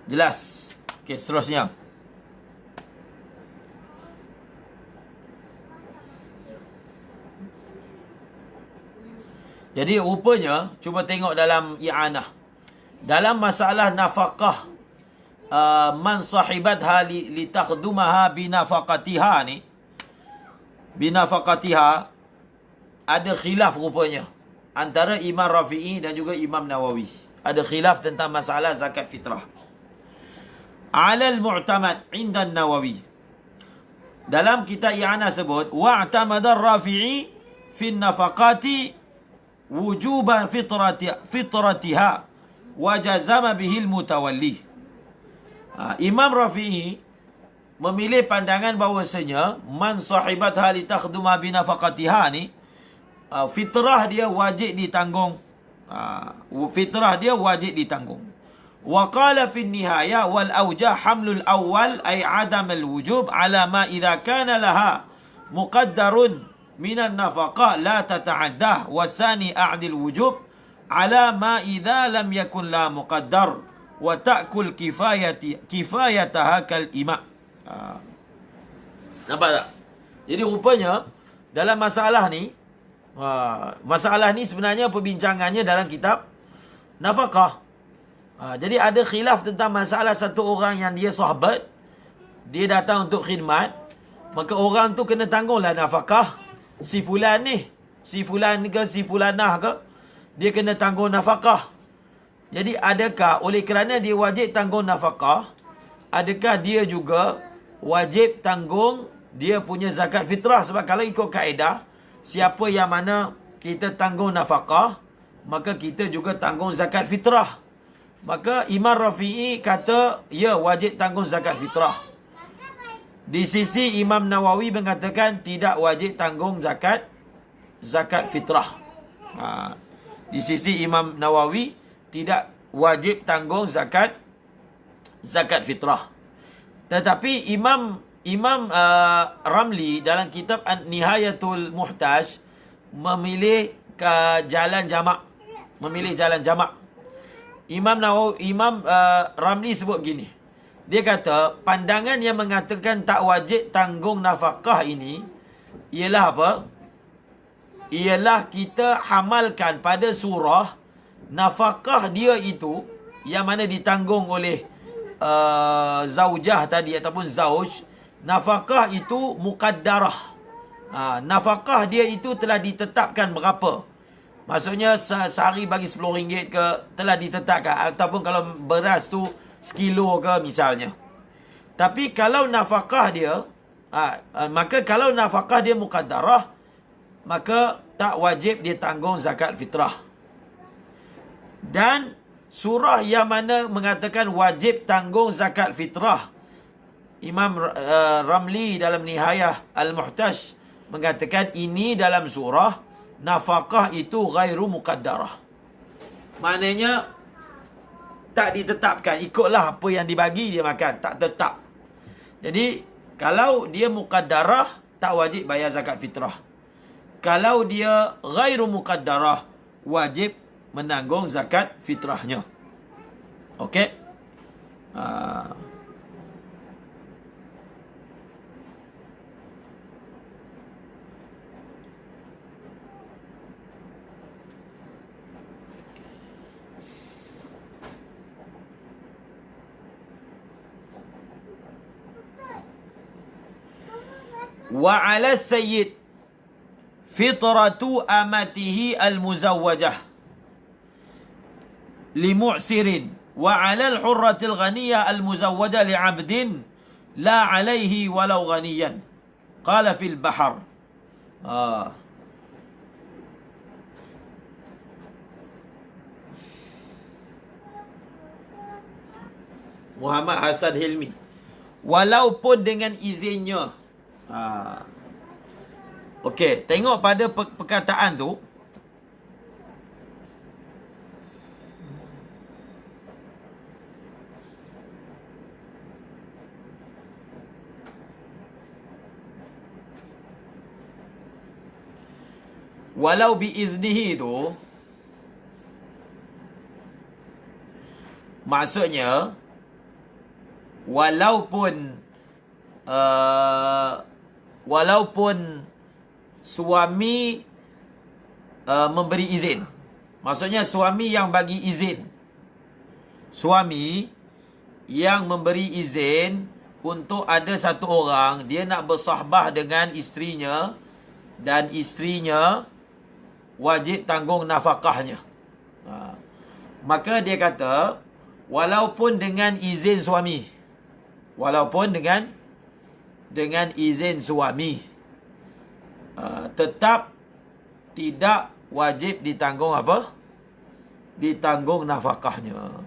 Jelas. Okey, seterusnya. Jadi rupanya, cuba tengok dalam i'anah. Dalam masalah nafaqah, man sahibatha litakhdumaha binafaqatiha ni, binafaqatiha, ada khilaf rupanya antara Imam Rafi'i dan juga Imam Nawawi. Ada khilaf tentang masalah zakat fitrah. Alal mu'tamad inda Nawawi. Dalam kitab i'anah sebut, wa'tamada Rafi'i fi nafaqati wujuban fitratiha wa jazama bihil mutawalli. Imam Rafi'i memilih pandangan bahawasanya man sahibatha li takhduma binafaqatiha ni, fitrah dia wajib ditanggung. Fitrah dia wajib ditanggung. Wa qala fi nihaya wal awjah hamlul awwal ay adam al wujub ala ma idza kana laha muqaddarun minan nafaqah la tata'addah wa sani a'dil wujub ala ma idza lam yakun la muqaddar wa ta'kul kifayataha kal ima. Nampak tak? Jadi rupanya dalam masalah ni sebenarnya perbincangannya dalam kitab nafaqah. Jadi ada khilaf tentang masalah satu orang yang dia sahabat, dia datang untuk khidmat, maka orang tu kena tanggunglah nafkah. Si fulan ni, si fulan ke si fulanah ke, dia kena tanggung nafkah. Jadi adakah oleh kerana dia wajib tanggung nafkah, adakah dia juga wajib tanggung dia punya zakat fitrah? Sebab kalau ikut kaedah, siapa yang mana kita tanggung nafkah, maka kita juga tanggung zakat fitrah. Maka Imam Rafi'i kata, ya, wajib tanggung zakat fitrah. Di sisi Imam Nawawi mengatakan tidak wajib tanggung zakat fitrah. Di sisi Imam Nawawi tidak wajib tanggung zakat fitrah. Tetapi Imam Ramli dalam kitab Nihayatul Muhtaj memilih jalan jamak. Imam Ramli sebut gini. Dia kata, pandangan yang mengatakan tak wajib tanggung nafkah ini ialah apa? Ialah kita hamalkan pada surah nafkah dia itu yang mana ditanggung oleh zaujah tadi ataupun zauj. Nafkah itu muqaddarah. Nafkah dia itu telah ditetapkan berapa? Maksudnya sehari bagi RM10 ke, telah ditetapkan. Ataupun kalau beras tu sekilo ke misalnya. Tapi kalau nafkah dia, maka kalau nafkah dia muqaddarah, maka tak wajib dia tanggung zakat fitrah. Dan surah yang mana mengatakan wajib tanggung zakat fitrah, Imam Ramli dalam Nihayah Al-Muhtaj mengatakan ini dalam surah nafkah itu ghairu muqaddarah. Maknanya tak ditetapkan, ikutlah apa yang dibagi dia makan, tak tetap. Jadi kalau dia muqaddarah, tak wajib bayar zakat fitrah. Kalau dia ghairu muqaddarah, wajib menanggung zakat fitrahnya. Okey. Uh, wa 'ala sayyid fitratu amatihi al-muzawwajah limu'sirin wa 'ala al-hurratil ghaniyah al-muzawwajah li'abdin la 'alaihi walau ghaniyan qala fil bahr. Muhammad Hasan Hilmi, walaupun dengan izinnya. Okey, tengok pada perkataan tu. Walau biiznihi tu maksudnya walaupun suami memberi izin. Maksudnya suami yang bagi izin. Suami yang memberi izin untuk ada satu orang dia nak bersahbah dengan isterinya dan isterinya wajib tanggung nafkahnya. Maka dia kata walaupun dengan izin suami. Walaupun dengan izin suami, tetap tidak wajib ditanggung apa? Ditanggung nafkahnya.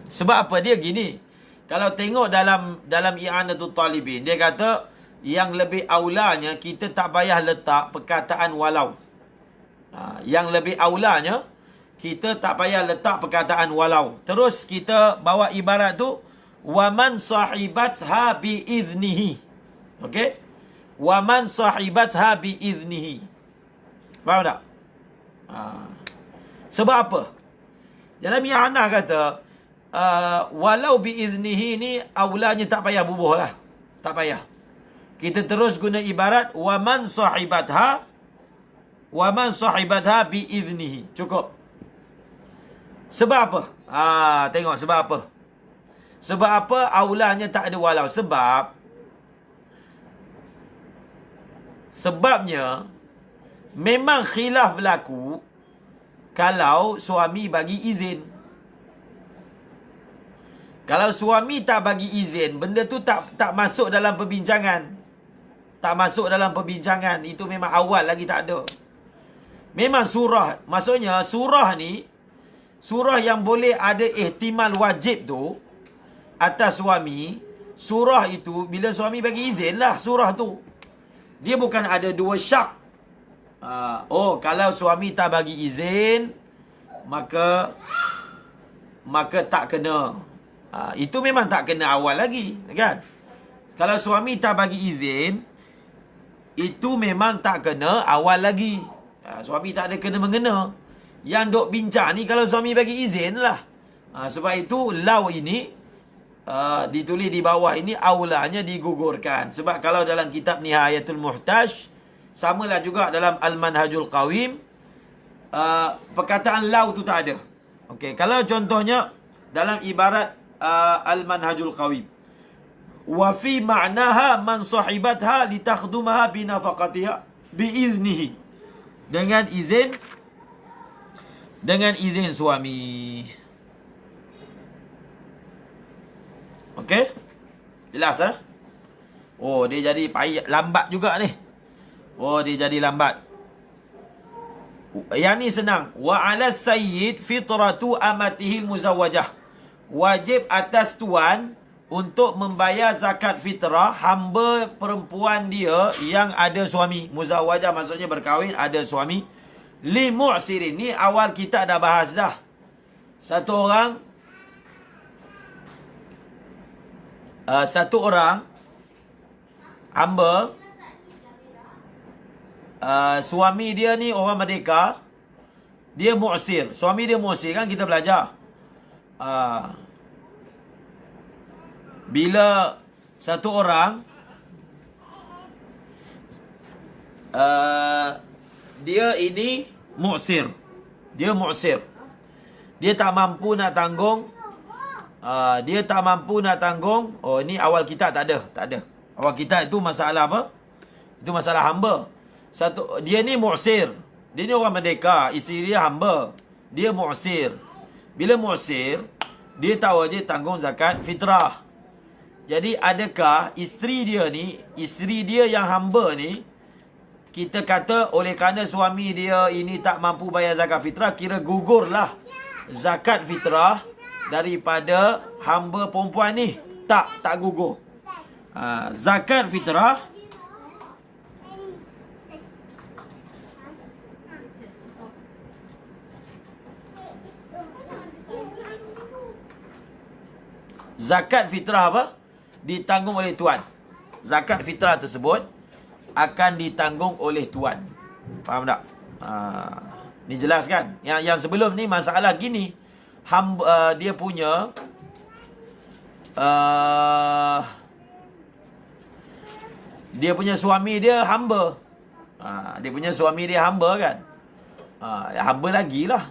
Sebab apa? Dia gini. Kalau tengok dalam I'anatul Talibin, dia kata yang lebih aulanya kita tak payah letak perkataan walau. Yang lebih aulanya kita tak payah letak perkataan walau. Terus kita bawa ibarat tu waman sahibatha bi idnihi. Okey? Waman sahibatha bi idnihi. Faham tak? Sebab apa? Dalam I'anah kata walau bi idnihi ni aulanya tak payah bubuh lah. Tak payah. Kita terus guna ibarat waman sahibatha bi idnihi. Cukup. Sebab apa? Tengok sebab apa? Sebab apa aulanya tak ada walau? Sebabnya memang khilaf berlaku kalau suami bagi izin. Kalau suami tak bagi izin, benda tu tak masuk dalam perbincangan. Tak masuk dalam perbincangan. Itu memang awal lagi tak ada. Memang surah. Maksudnya surah ni, surah yang boleh ada ihtimal wajib tu atas suami. Surah itu bila suami bagi izin lah surah tu. Dia bukan ada dua syak. Kalau suami tak bagi izin, maka tak kena. Itu memang tak kena awal lagi, kan? Kalau suami tak bagi izin, itu memang tak kena awal lagi. Suami tak ada kena-mengena. Yang duk bincang ni kalau suami bagi izin lah. Sebab itu lau ini ditulis di bawah ini aulanya digugurkan. Sebab kalau dalam kitab Nihayatul Muhtaj, samalah juga dalam Al-Manhajul Qawim, perkataan lau tu tak ada. Okey, kalau contohnya dalam ibarat Al-Manhajul Qawim, wa fi ma'naha man sahibatha litakhdumaha bi nafaqatiha bi iznihi. Dengan izin suami. Okey? Jelas dia jadi lambat juga ni. Dia jadi lambat. Yang ni senang. Wa 'ala sayyid fitratu amatihi muzawwajah. Wajib atas tuan untuk membayar zakat fitrah hamba perempuan dia yang ada suami. Muzawwajah maksudnya berkahwin, ada suami. Li mu'sirin. Ni awal kita dah bahas dah. Satu orang hamba, suami dia ni orang merdeka, dia mu'sir. Suami dia mu'sir, kan kita belajar. bila satu orang dia ini mu'sir. Dia mu'sir. Dia tak mampu nak tanggung. Dia tak mampu nak tanggung. Oh, ini awal kitab tak ada. Tak ada. Awal kitab itu masalah apa? Itu masalah hamba. Dia ni mu'sir. Dia ni orang merdeka. Isteri dia hamba. Dia mu'sir. Bila mu'sir, dia tak wajib tanggung zakat fitrah. Jadi adakah isteri dia yang hamba ni, kita kata oleh kerana suami dia ini tak mampu bayar zakat fitrah, kira gugurlah zakat fitrah daripada hamba perempuan ni? Tak gugur. Zakat fitrah apa? Ditanggung oleh tuan. Zakat fitrah tersebut akan ditanggung oleh tuan. Faham tak? Ni jelas kan? Yang sebelum ni masalah gini. Dia punya suami dia hamba. Dia punya suami dia hamba kan? Hamba lagi lah.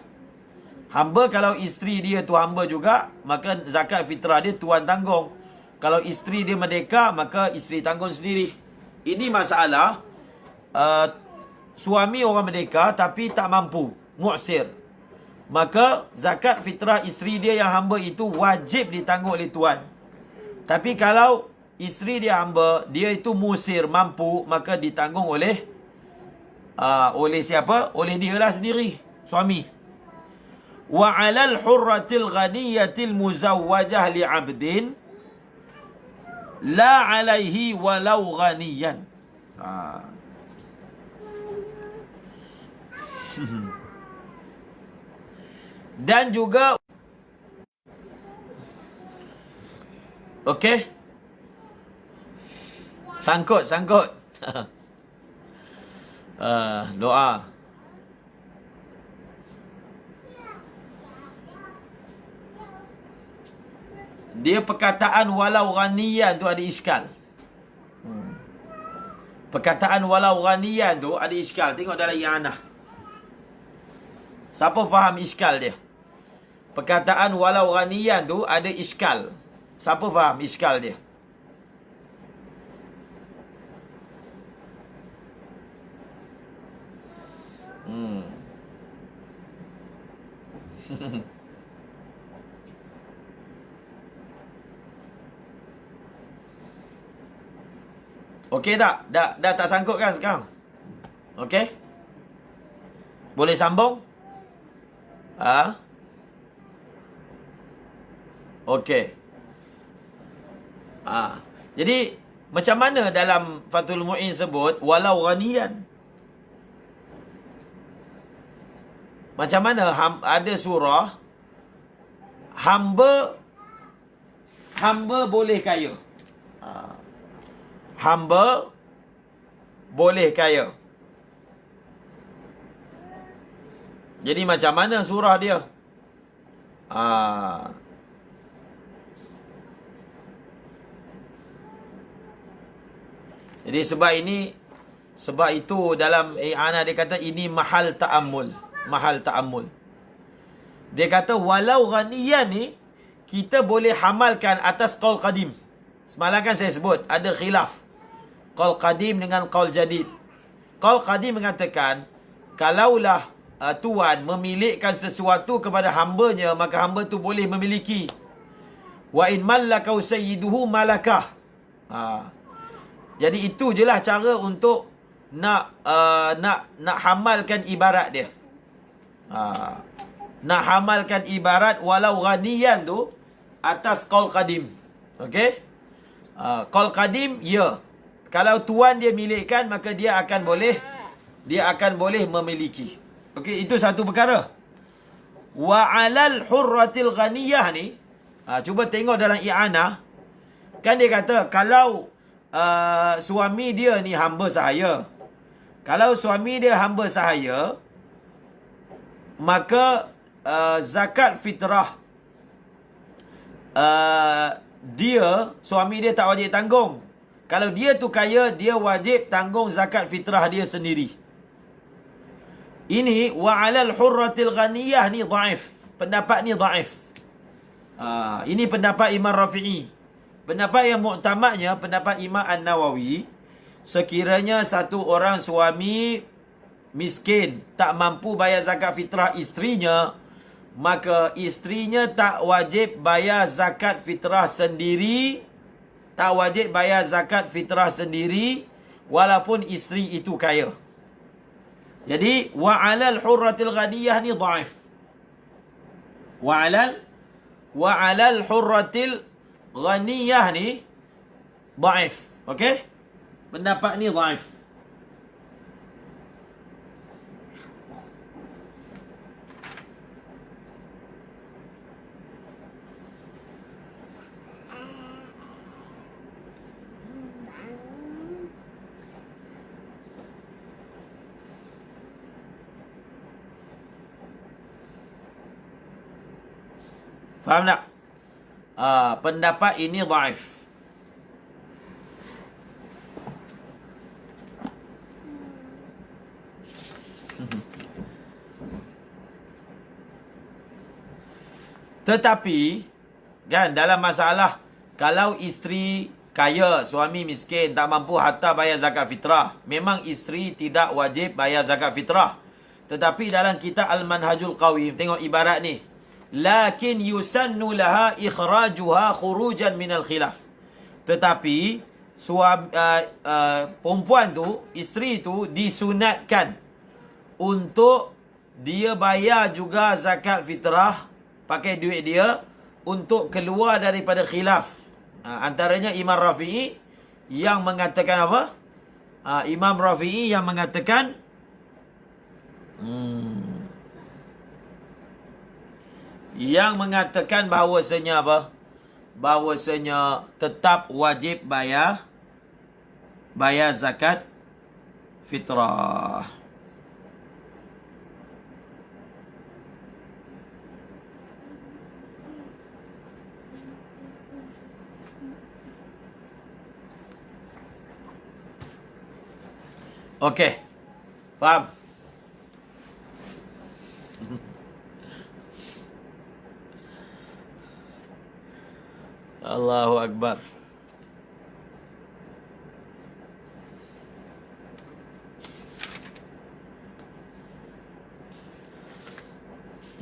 Hamba kalau isteri dia tu hamba juga, maka zakat fitrah dia tuan tanggung. Kalau isteri dia merdeka, maka isteri tanggung sendiri. Ini masalah suami orang merdeka tapi tak mampu, mu'sir. Maka zakat fitrah isteri dia yang hamba itu wajib ditanggung oleh tuan. Tapi kalau isteri dia hamba, dia itu musir, mampu, maka ditanggung oleh siapa? Oleh dia lah sendiri, suami. Wa 'alal hurratil ghaniyatil muzawwajah li 'abdin la 'alaihi walau ghaniyan. Dan juga okey, sangkut doa. Dia perkataan walau ghaniyan tu ada iskal. Perkataan walau ghaniyan tu ada iskal. Tengok dalam i'anah. Siapa faham iskal dia? Perkataan walau ghaniyan tu ada iskal. Siapa faham iskal dia? Okey tak? Dah tak sangkut kan sekarang? Okey? Boleh sambung? Okey. Jadi macam mana dalam Fathul Mu'in sebut walau ghaniyan? Macam mana ada surah hamba boleh kaya. Hamba boleh kaya. Jadi macam mana surah dia? Jadi sebab itu dalam i'anah dia kata ini mahal ta'ammul. Dia kata walau ghaniyan ni kita boleh hamalkan atas qaul qadim. Semalam kan saya sebut ada khilaf qaul qadim dengan qaul jadid. Qaul qadim mengatakan kalaulah tuan memilikkan sesuatu kepada hambanya, maka hamba tu boleh memiliki. Wa in mallaka sayyiduhu malakah. Jadi itu jelah cara untuk nak hamalkan ibarat dia. Nak hamalkan ibarat walau ghaniyan tu atas qaul qadim. Okey? Qaul qadim ya. Kalau tuan dia milikkan, maka dia akan boleh memiliki. Okey, itu satu perkara. Wa 'alal hurratil ghaniyah ni, cuba tengok dalam i'anah. Kan dia kata kalau suami dia ni hamba sahaya. Kalau suami dia hamba sahaya, maka zakat fitrah suami dia tak wajib tanggung. Kalau dia tu kaya, dia wajib tanggung zakat fitrah dia sendiri. Ini wa 'alal hurratil ghaniyah ni dhaif. Pendapat ni dhaif. Ini pendapat Imam Rafi'i. Pendapat yang muktamadnya pendapat Imam An-Nawawi, sekiranya satu orang suami miskin tak mampu bayar zakat fitrah isterinya, maka isterinya tak wajib bayar zakat fitrah sendiri. Tak wajib bayar zakat fitrah sendiri walaupun isteri itu kaya. Jadi wa 'alal hurratil ghaniyah ni dhaif. Wa 'alal hurratil ghaniyah ni dhaif. Okey? Pendapat ni dhaif. Faham tak? Pendapat ini dhaif. Tetapi kan dalam masalah kalau isteri kaya, suami miskin, tak mampu harta bayar zakat fitrah, memang isteri tidak wajib bayar zakat fitrah. Tetapi dalam kitab Al-Manhajul Qawim, tengok ibarat ni. Lakin yusannu laha ikhrajuha khurujan minal khilaf. Tetapi perempuan tu, isteri tu disunatkan untuk dia bayar juga zakat fitrah, pakai duit dia untuk keluar daripada khilaf. Antaranya Imam Rafi'i yang mengatakan apa? Imam Rafi'i yang mengatakan bahawasanya apa? Bahawasanya tetap wajib bayar zakat fitrah. Okey. Faham? Allahu Akbar.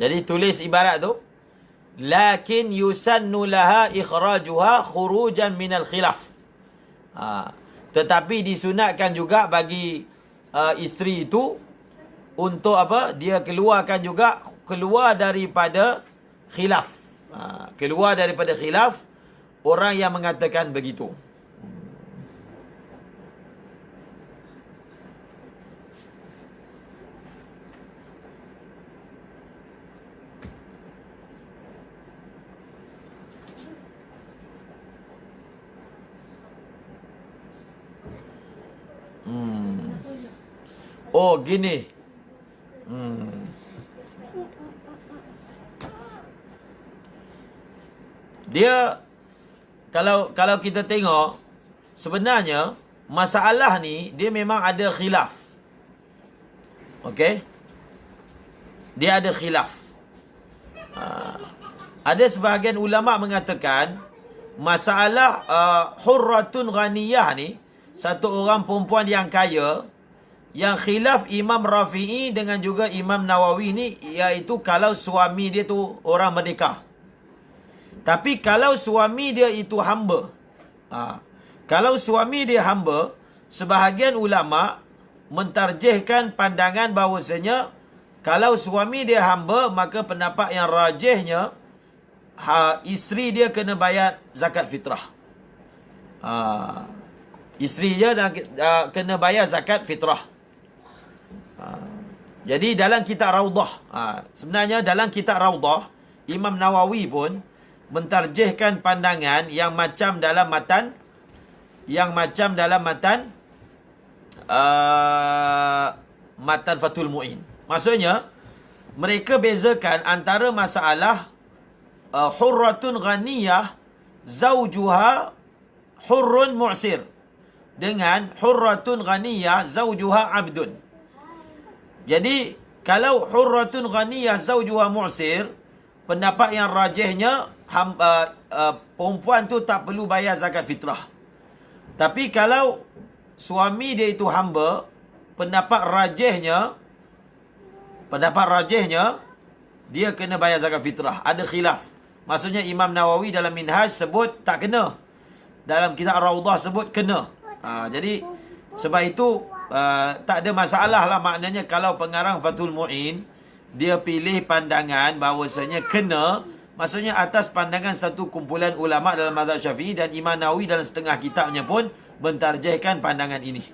Jadi tulis ibarat tu, lakin yusannu laha ikhrajuha khurujan minal khilaf. Tetapi disunatkan juga bagi isteri itu untuk apa? Dia keluar daripada khilaf. Keluar daripada khilaf orang yang mengatakan begitu. Oh, gini. Dia kalau kita tengok sebenarnya masalah ni dia memang ada khilaf. Okey? Dia ada khilaf. Ada sebahagian ulama mengatakan masalah hurratun ghaniyah ni, satu orang perempuan yang kaya, yang khilaf Imam Rafi'i dengan juga Imam Nawawi ni, iaitu kalau suami dia tu orang merdeka. Tapi kalau suami dia itu hamba, kalau suami dia hamba, sebahagian ulama mentarjihkan pandangan bahawasanya kalau suami dia hamba, maka pendapat yang rajihnya isteri dia kena bayar zakat fitrah. Isteri dia kena bayar zakat fitrah. Jadi dalam kitab Raudah, sebenarnya dalam kitab Raudah, Imam Nawawi pun mentarjihkan pandangan yang macam dalam matan matan Fathul Mu'in. Maksudnya mereka bezakan antara masalah hurratun ghaniyah zaujuha hurrun mu'sir, dengan hurratun ghaniyah zaujuha abdun. Jadi kalau hurratun ghaniyah zaujuha mu'sir, pendapat yang rajihnya perempuan tu tak perlu bayar zakat fitrah. Tapi kalau suami dia itu hamba, pendapat rajihnya dia kena bayar zakat fitrah. Ada khilaf. Maksudnya Imam Nawawi dalam Minhaj sebut tak kena. Dalam kitab Rawdah sebut kena. Jadi sebab itu tak ada masalah lah. Maknanya kalau pengarang Fathul Mu'in dia pilih pandangan bahawasanya kena, maksudnya atas pandangan satu kumpulan ulama dalam mazhab Syafi'i, dan Imam Nawawi dalam setengah kitabnya pun mentarjihkan pandangan ini.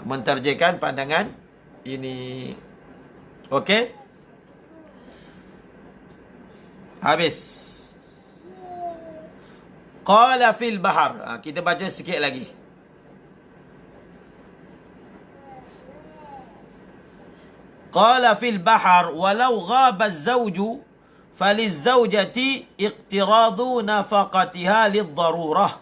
Mentarjihkan pandangan ini. Okey? Habis. Qala fil bahar. Kita baca sikit lagi. Qala fil bahar walau ghaba az-zawju faliz-zawjati iqtiradu nafaqatiha lid-darurah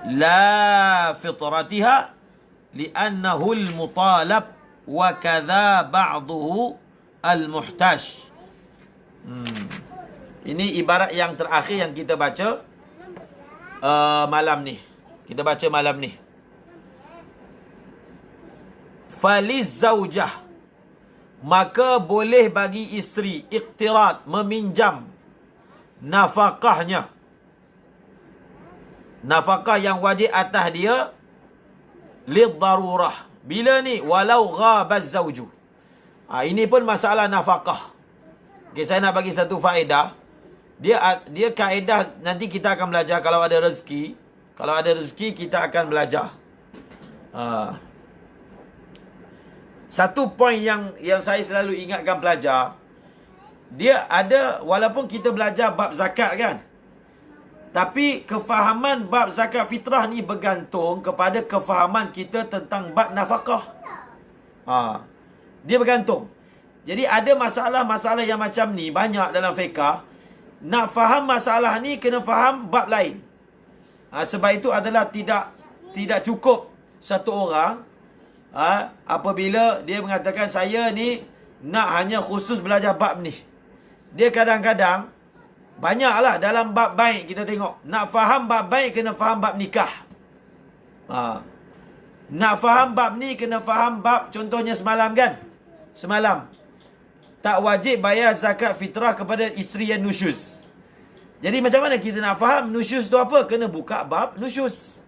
la fitratiha li'annahu al-mutalab wa kadha ba'duhu al-muhtaj. Ini ibarat yang terakhir yang kita baca malam ni. Kita baca malam ni. Faliz zaujah, maka boleh bagi isteri iqtirad, meminjam nafkahnya. Nafkah yang wajib atas dia lid darurah. Bila ni? Walau ghabaz zauju. Ini pun masalah nafkah. Okay, saya nak bagi satu faedah. Dia kaedah nanti kita akan belajar kalau ada rezeki. Kalau ada rezeki kita akan belajar. Satu poin yang saya selalu ingatkan pelajar, dia ada, walaupun kita belajar bab zakat kan, tapi kefahaman bab zakat fitrah ni bergantung kepada kefahaman kita tentang bab nafkah. Dia bergantung. Jadi ada masalah-masalah yang macam ni banyak dalam fiqah. Nak faham masalah ni kena faham bab lain. Sebab itu adalah tidak cukup satu orang apabila dia mengatakan saya ni nak hanya khusus belajar bab ni. Dia kadang-kadang banyaklah dalam bab baik kita tengok. Nak faham bab baik kena faham bab nikah. Nak faham bab ni kena faham bab, contohnya semalam kan. Semalam tak wajib bayar zakat fitrah kepada isteri yang nusyuz. Jadi macam mana kita nak faham nusyuz tu apa? Kena buka bab nusyuz.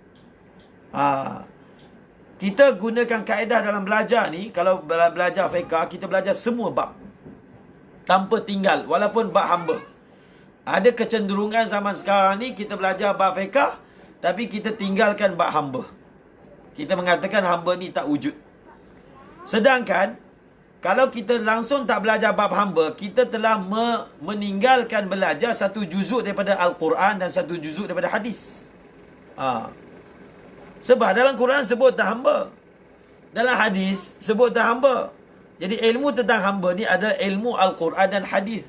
Kita gunakan kaedah dalam belajar ni, kalau belajar fiqah, kita belajar semua bab. Tanpa tinggal, walaupun bab hamba. Ada kecenderungan zaman sekarang ni, kita belajar bab fiqah, tapi kita tinggalkan bab hamba. Kita mengatakan hamba ni tak wujud. Sedangkan, kalau kita langsung tak belajar bab hamba, kita telah meninggalkan belajar satu juzuk daripada Al-Quran dan satu juzuk daripada hadis. Sebab dalam Quran sebut tak hamba, dalam hadis sebut tak hamba. Jadi ilmu tentang hamba ni adalah ilmu Al-Quran dan hadis.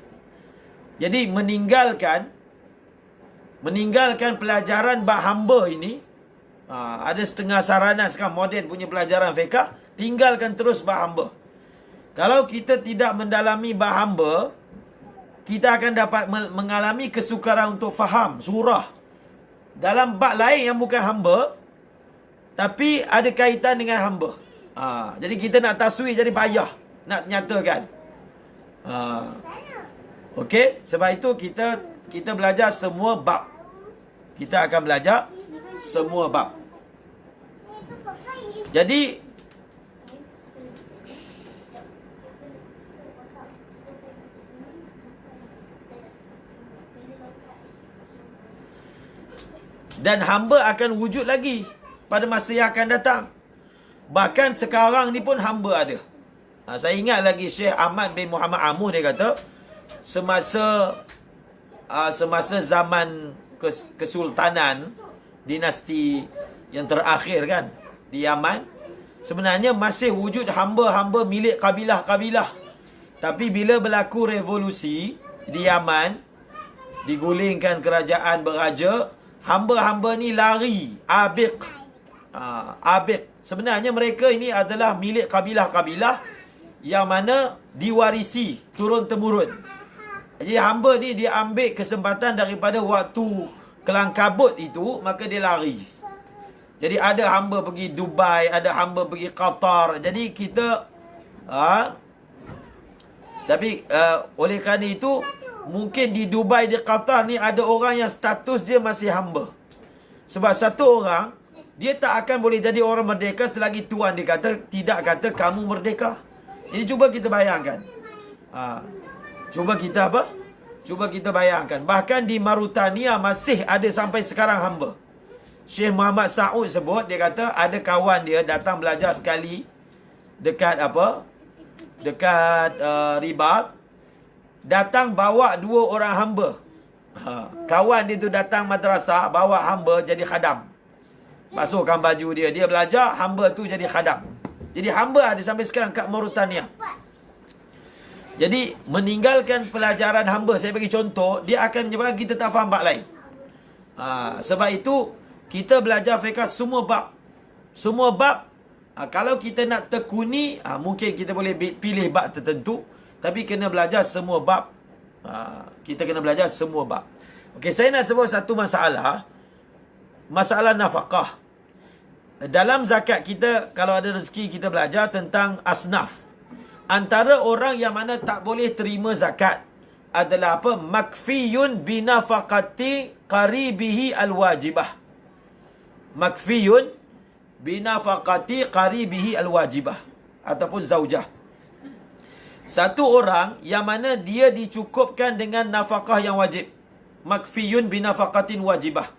Jadi meninggalkan pelajaran bab hamba ini, ada setengah sarana sekarang moden punya pelajaran fiqh, tinggalkan terus bab hamba. Kalau kita tidak mendalami bab hamba, kita akan dapat mengalami kesukaran untuk faham surah dalam bab lain yang bukan hamba, tapi ada kaitan dengan hamba. Jadi kita nak taswir jadi payah nak nyatakan. Okey, sebab itu kita belajar semua bab. Kita akan belajar semua bab. Jadi dan hamba akan wujud lagi pada masa yang akan datang. Bahkan sekarang ni pun hamba ada. Saya ingat lagi Syekh Ahmad bin Muhammad Amuh, dia kata semasa zaman kesultanan dinasti yang terakhir kan di Yaman, sebenarnya masih wujud hamba-hamba milik kabilah-kabilah Tapi bila berlaku revolusi di Yaman, digulingkan kerajaan beraja, hamba-hamba ni lari, abiq. Abiq. Sebenarnya mereka ini adalah milik kabilah-kabilah yang mana diwarisi turun-temurun. Jadi hamba ni dia ambil kesempatan daripada waktu kelang kabut itu, maka dia lari. Jadi ada hamba pergi Dubai, ada hamba pergi Qatar. Jadi kita oleh kerana itu, mungkin di Dubai, di Qatar ni ada orang yang status dia masih hamba. Sebab satu orang, dia tak akan boleh jadi orang merdeka selagi tuan dia tidak kata kamu merdeka. Jadi cuba kita bayangkan. Cuba kita bayangkan. Bahkan di Mauritania masih ada sampai sekarang hamba. Syekh Muhammad Saud sebut, dia kata ada kawan dia datang belajar sekali dekat Ribat. Datang bawa 2 orang hamba. Kawan dia tu datang madrasah, bawa hamba jadi khadam. Basuhkan baju dia, dia belajar, hamba tu jadi khadam. Jadi hamba ada sampai sekarang kat Mauritania. Jadi meninggalkan pelajaran hamba, saya bagi contoh, dia akan menyebabkan kita tak faham bab lain. Sebab itu kita belajar fiqh semua bab. Semua bab, kalau kita nak tekuni, mungkin kita boleh pilih bab tertentu, tapi kena belajar semua bab. Kita kena belajar semua bab. Okey, saya nak sebut satu masalah. Masalah nafkah. Dalam zakat kita, kalau ada rezeki, kita belajar tentang asnaf. Antara orang yang mana tak boleh terima zakat adalah apa? Makfiyun binafaqati qaribihi alwajibah. Makfiyun binafaqati qaribihi alwajibah, ataupun zaujah. Satu orang yang mana dia dicukupkan dengan nafkah yang wajib. Makfiyun binafaqatin wajibah.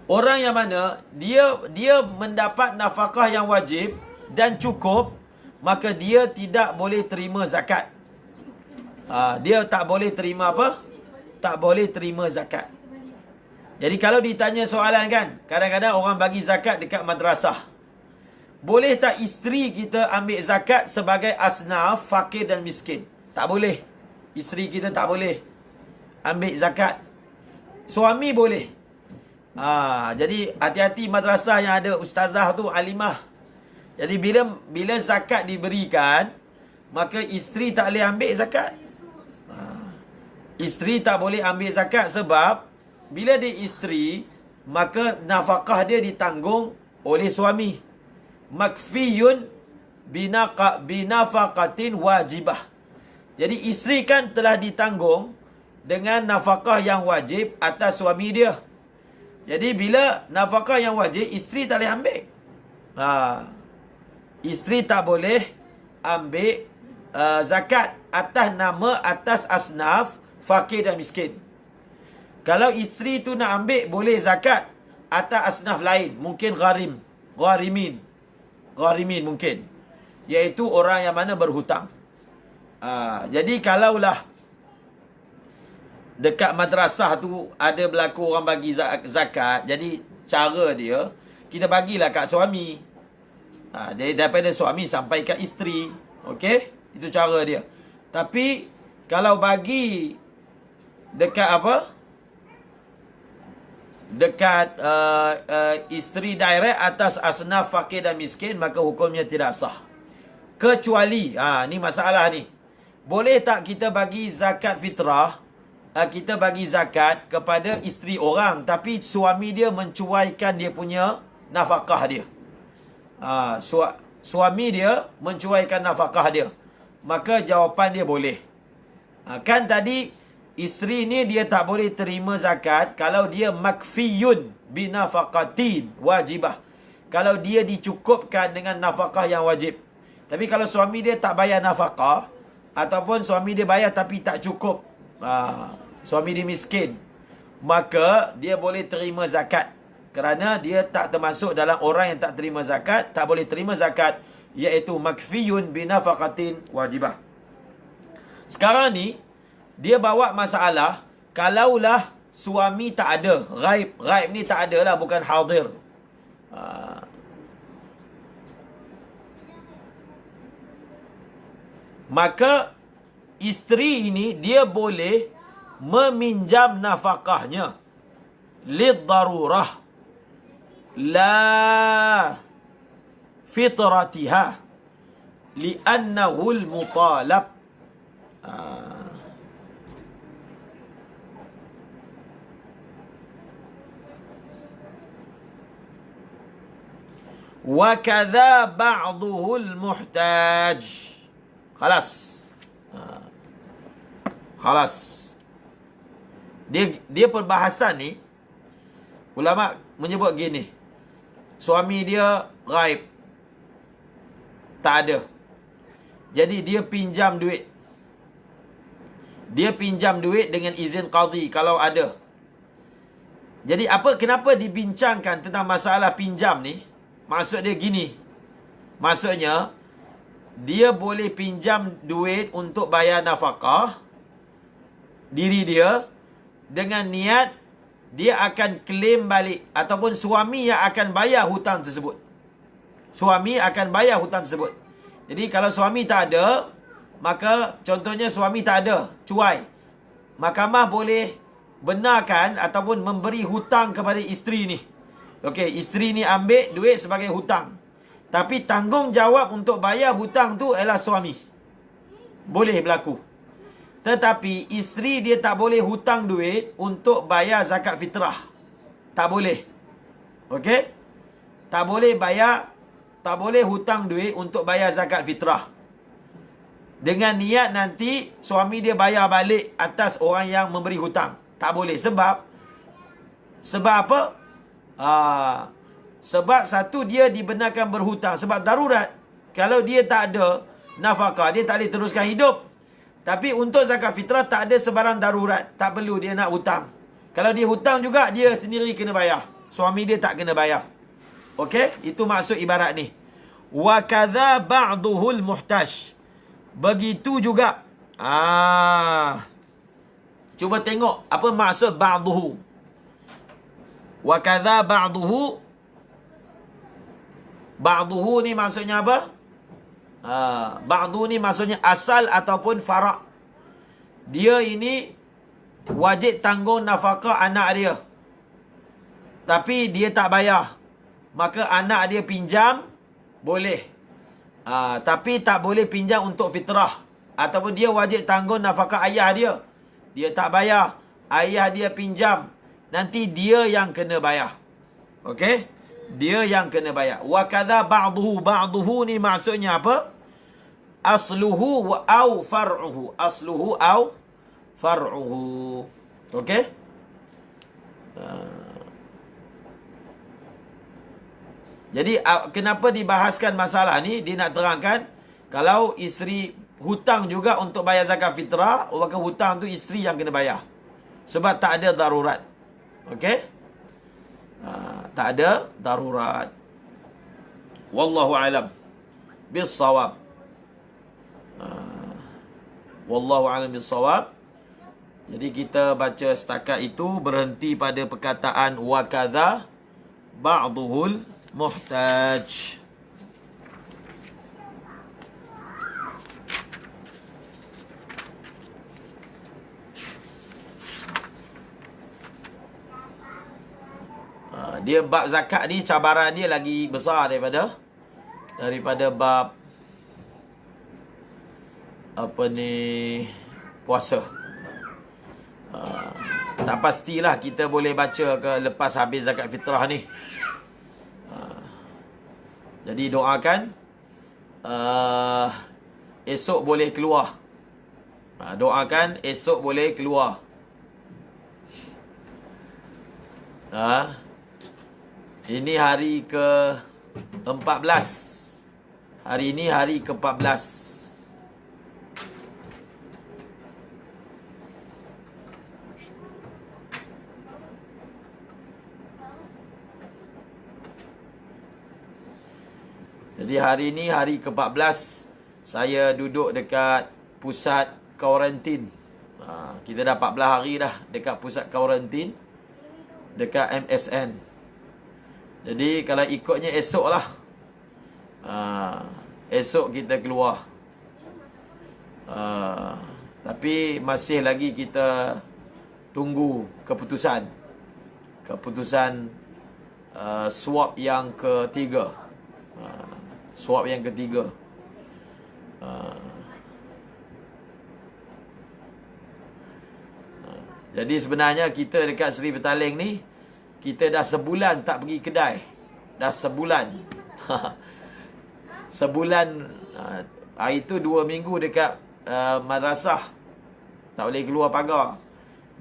Orang yang mana dia mendapat nafkah yang wajib dan cukup, maka dia tidak boleh terima zakat. Dia tak boleh terima apa? Tak boleh terima zakat. Jadi kalau ditanya soalan kan, kadang-kadang orang bagi zakat dekat madrasah. Boleh tak isteri kita ambil zakat sebagai asnaf, fakir dan miskin? Tak boleh. Isteri kita tak boleh ambil zakat. Suami boleh. Jadi hati-hati madrasah yang ada ustazah tu, alimah. Jadi bila zakat diberikan, maka isteri tak boleh ambil zakat. Isteri tak boleh ambil zakat sebab bila dia isteri, maka nafkah dia ditanggung oleh suami. Makfiyun binafaqatin wajibah. Jadi isteri kan telah ditanggung dengan nafkah yang wajib atas suami dia. Jadi bila nafkah yang wajib, isteri tak boleh ambil. Isteri tak boleh ambil zakat atas asnaf, fakir dan miskin. Kalau isteri tu nak ambil, boleh zakat atas asnaf lain. Mungkin gharimin mungkin. Iaitu orang yang mana berhutang. Jadi kalaulah dekat madrasah tu ada berlaku orang bagi zakat, jadi cara dia, kita bagilah kat suami. Jadi daripada suami sampai kat isteri. Okey? Itu cara dia. Tapi kalau bagi dekat dekat isteri direct atas asnaf fakir dan miskin, maka hukumnya tidak sah. Kecuali, ni masalah ni. Boleh tak kita bagi zakat fitrah, kita bagi zakat kepada isteri orang, tapi suami dia mencuaikan dia punya nafkah dia. Suami dia mencuaikan nafkah dia. Maka jawapan dia boleh. Kan tadi isteri ni dia tak boleh terima zakat kalau dia makfiyun binafaqatin wajibah. Kalau dia dicukupkan dengan nafkah yang wajib. Tapi kalau suami dia tak bayar nafkah, ataupun suami dia bayar tapi tak cukup, suami dia miskin, maka dia boleh terima zakat. Kerana dia tak termasuk dalam orang yang tak terima zakat, tak boleh terima zakat, iaitu makfiyun binafaqatin wajibah. Sekarang ni dia bawa masalah, kalaulah suami tak ada, ghaib ni tak ada lah, bukan hadir. maka isteri ini dia boleh meminjam nafkahnya lid-darurah la fitratiha li'annahu al-mutalab. Wa kadza ba'dhuhu al-muhtaj. Khalas. Khalas. Dia perbahasan ni ulama menyebut gini. Suami dia ghaib. Tak ada. Jadi dia pinjam duit. Dia pinjam duit dengan izin qadhi kalau ada. Jadi kenapa dibincangkan tentang masalah pinjam ni? Maksud dia gini. Maksudnya dia boleh pinjam duit untuk bayar nafkah diri dia dengan niat dia akan claim balik ataupun suami yang akan bayar hutang tersebut. Suami akan bayar hutang tersebut. Jadi kalau suami tak ada, maka contohnya suami tak ada, cuai. Mahkamah boleh benarkan ataupun memberi hutang kepada isteri ni. Okey, isteri ni ambil duit sebagai hutang. Tapi tanggungjawab untuk bayar hutang tu ialah suami. Boleh berlaku. Tetapi isteri dia tak boleh hutang duit untuk bayar zakat fitrah. Tak boleh. Okey? Tak boleh bayar, tak boleh hutang duit untuk bayar zakat fitrah. Dengan niat nanti suami dia bayar balik atas orang yang memberi hutang. Tak boleh. Sebab apa? Sebab satu, dia dibenarkan berhutang sebab darurat. Kalau dia tak ada nafkah, dia tak boleh teruskan hidup. Tapi untuk zakat fitrah tak ada sebarang darurat. Tak perlu dia nak hutang. Kalau dia hutang juga, dia sendiri kena bayar. Suami dia tak kena bayar. Okey? Itu maksud ibarat ni. Wa kadza ba'dhuhul muhtaj. Begitu juga. Cuba tengok apa maksud ba'dhuhu. Wa kadza ba'dhuhu. Ba'dhuhu ni maksudnya apa? Ba'dhu ni maksudnya asal ataupun farak. Dia ini wajib tanggung nafkah anak dia. Tapi dia tak bayar. Maka anak dia pinjam, boleh. Tapi tak boleh pinjam untuk fitrah. Ataupun dia wajib tanggung nafkah ayah dia. Dia tak bayar. Ayah dia pinjam. Nanti dia yang kena bayar. Okey? Dia yang kena bayar. Wa kadza ba'dhuhu. Ba'dhuhu ni maksudnya apa? Asluhu au far'uhu. Asluhu au far'uhu. Okey? Jadi kenapa dibahaskan masalah ni? Dia nak terangkan kalau isteri hutang juga untuk bayar zakat fitrah, maka hutang tu isteri yang kena bayar. Sebab tak ada darurat. Okey? Tak ada darurat. Wallahu alam bis-shawab. Wallahu alam bis-shawab. Jadi kita baca setakat itu, berhenti pada perkataan wa kadza ba'dhuhul muhtaj. Dia bab zakat ni cabaran dia lagi besar daripada bab apa ni, puasa. Tak pastilah kita boleh baca ke lepas habis zakat fitrah ni. Jadi doakan esok boleh keluar. Doakan esok boleh keluar. Ini hari ke-14. Hari ini hari ke-14. Jadi hari ini hari ke-14. Saya duduk dekat pusat kuarantin. Kita dah 14 hari dah dekat pusat kuarantin, dekat MSN. Jadi kalau ikutnya esok lah. Esok kita keluar. Tapi masih lagi kita tunggu keputusan swab yang ketiga. Swab yang ketiga. Jadi sebenarnya kita dekat Seri Petaling ni, kita dah sebulan tak pergi kedai. Dah sebulan. Sebulan. Hari tu 2 minggu dekat madrasah. Tak boleh keluar pagar.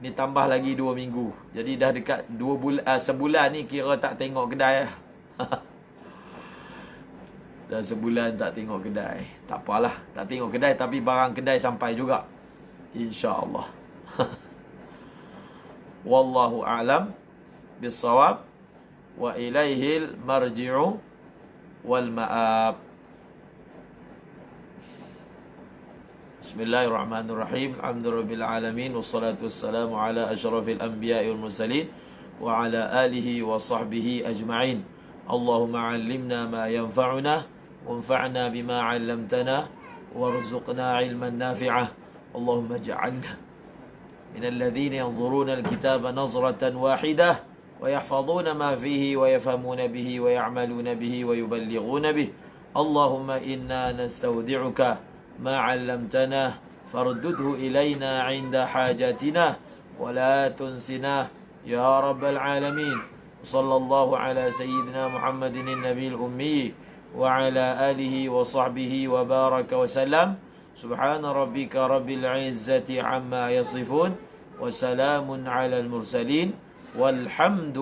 Ni tambah lagi 2 minggu. Jadi dah dekat 2 bulan, sebulan ni kira tak tengok kedai lah. Dah sebulan tak tengok kedai. Tak apalah, tak tengok kedai tapi barang kedai sampai juga. InsyaAllah. Wallahu a'lam bissawab wa ilaihil marji'u wal ma'ab. Bismillahirrahmanirrahim. Alhamdulillahirabbil alamin wassalatu wassalamu ala asyrafil anbiya'i wal mursalin wa ala alihi wa sahbihi ajma'in. Allahumma 'allimna ma yanfa'una wanfa'na bima 'allamtana warzuqna 'ilman nafi'ah. Allahumma ij'alna من الذين ينظرون الكتاب نظرة واحدة ويحفظون ما فيه ويفهمون به ويعملون به ويبلغون به. اللهم إنا نستودعك ما علمتنا فاردده إلينا عند حاجاتنا ولا تنسنا يا رب العالمين. صلى الله على سيدنا محمد النبي الأمي وعلى آله وصحبه وبارك وسلم. سبحان ربك رب العزة عما يصفون وسلام على المرسلين والحمد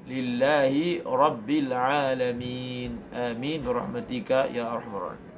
لله رب العالمين. آمين برحمتك يا أرحم الراحمين.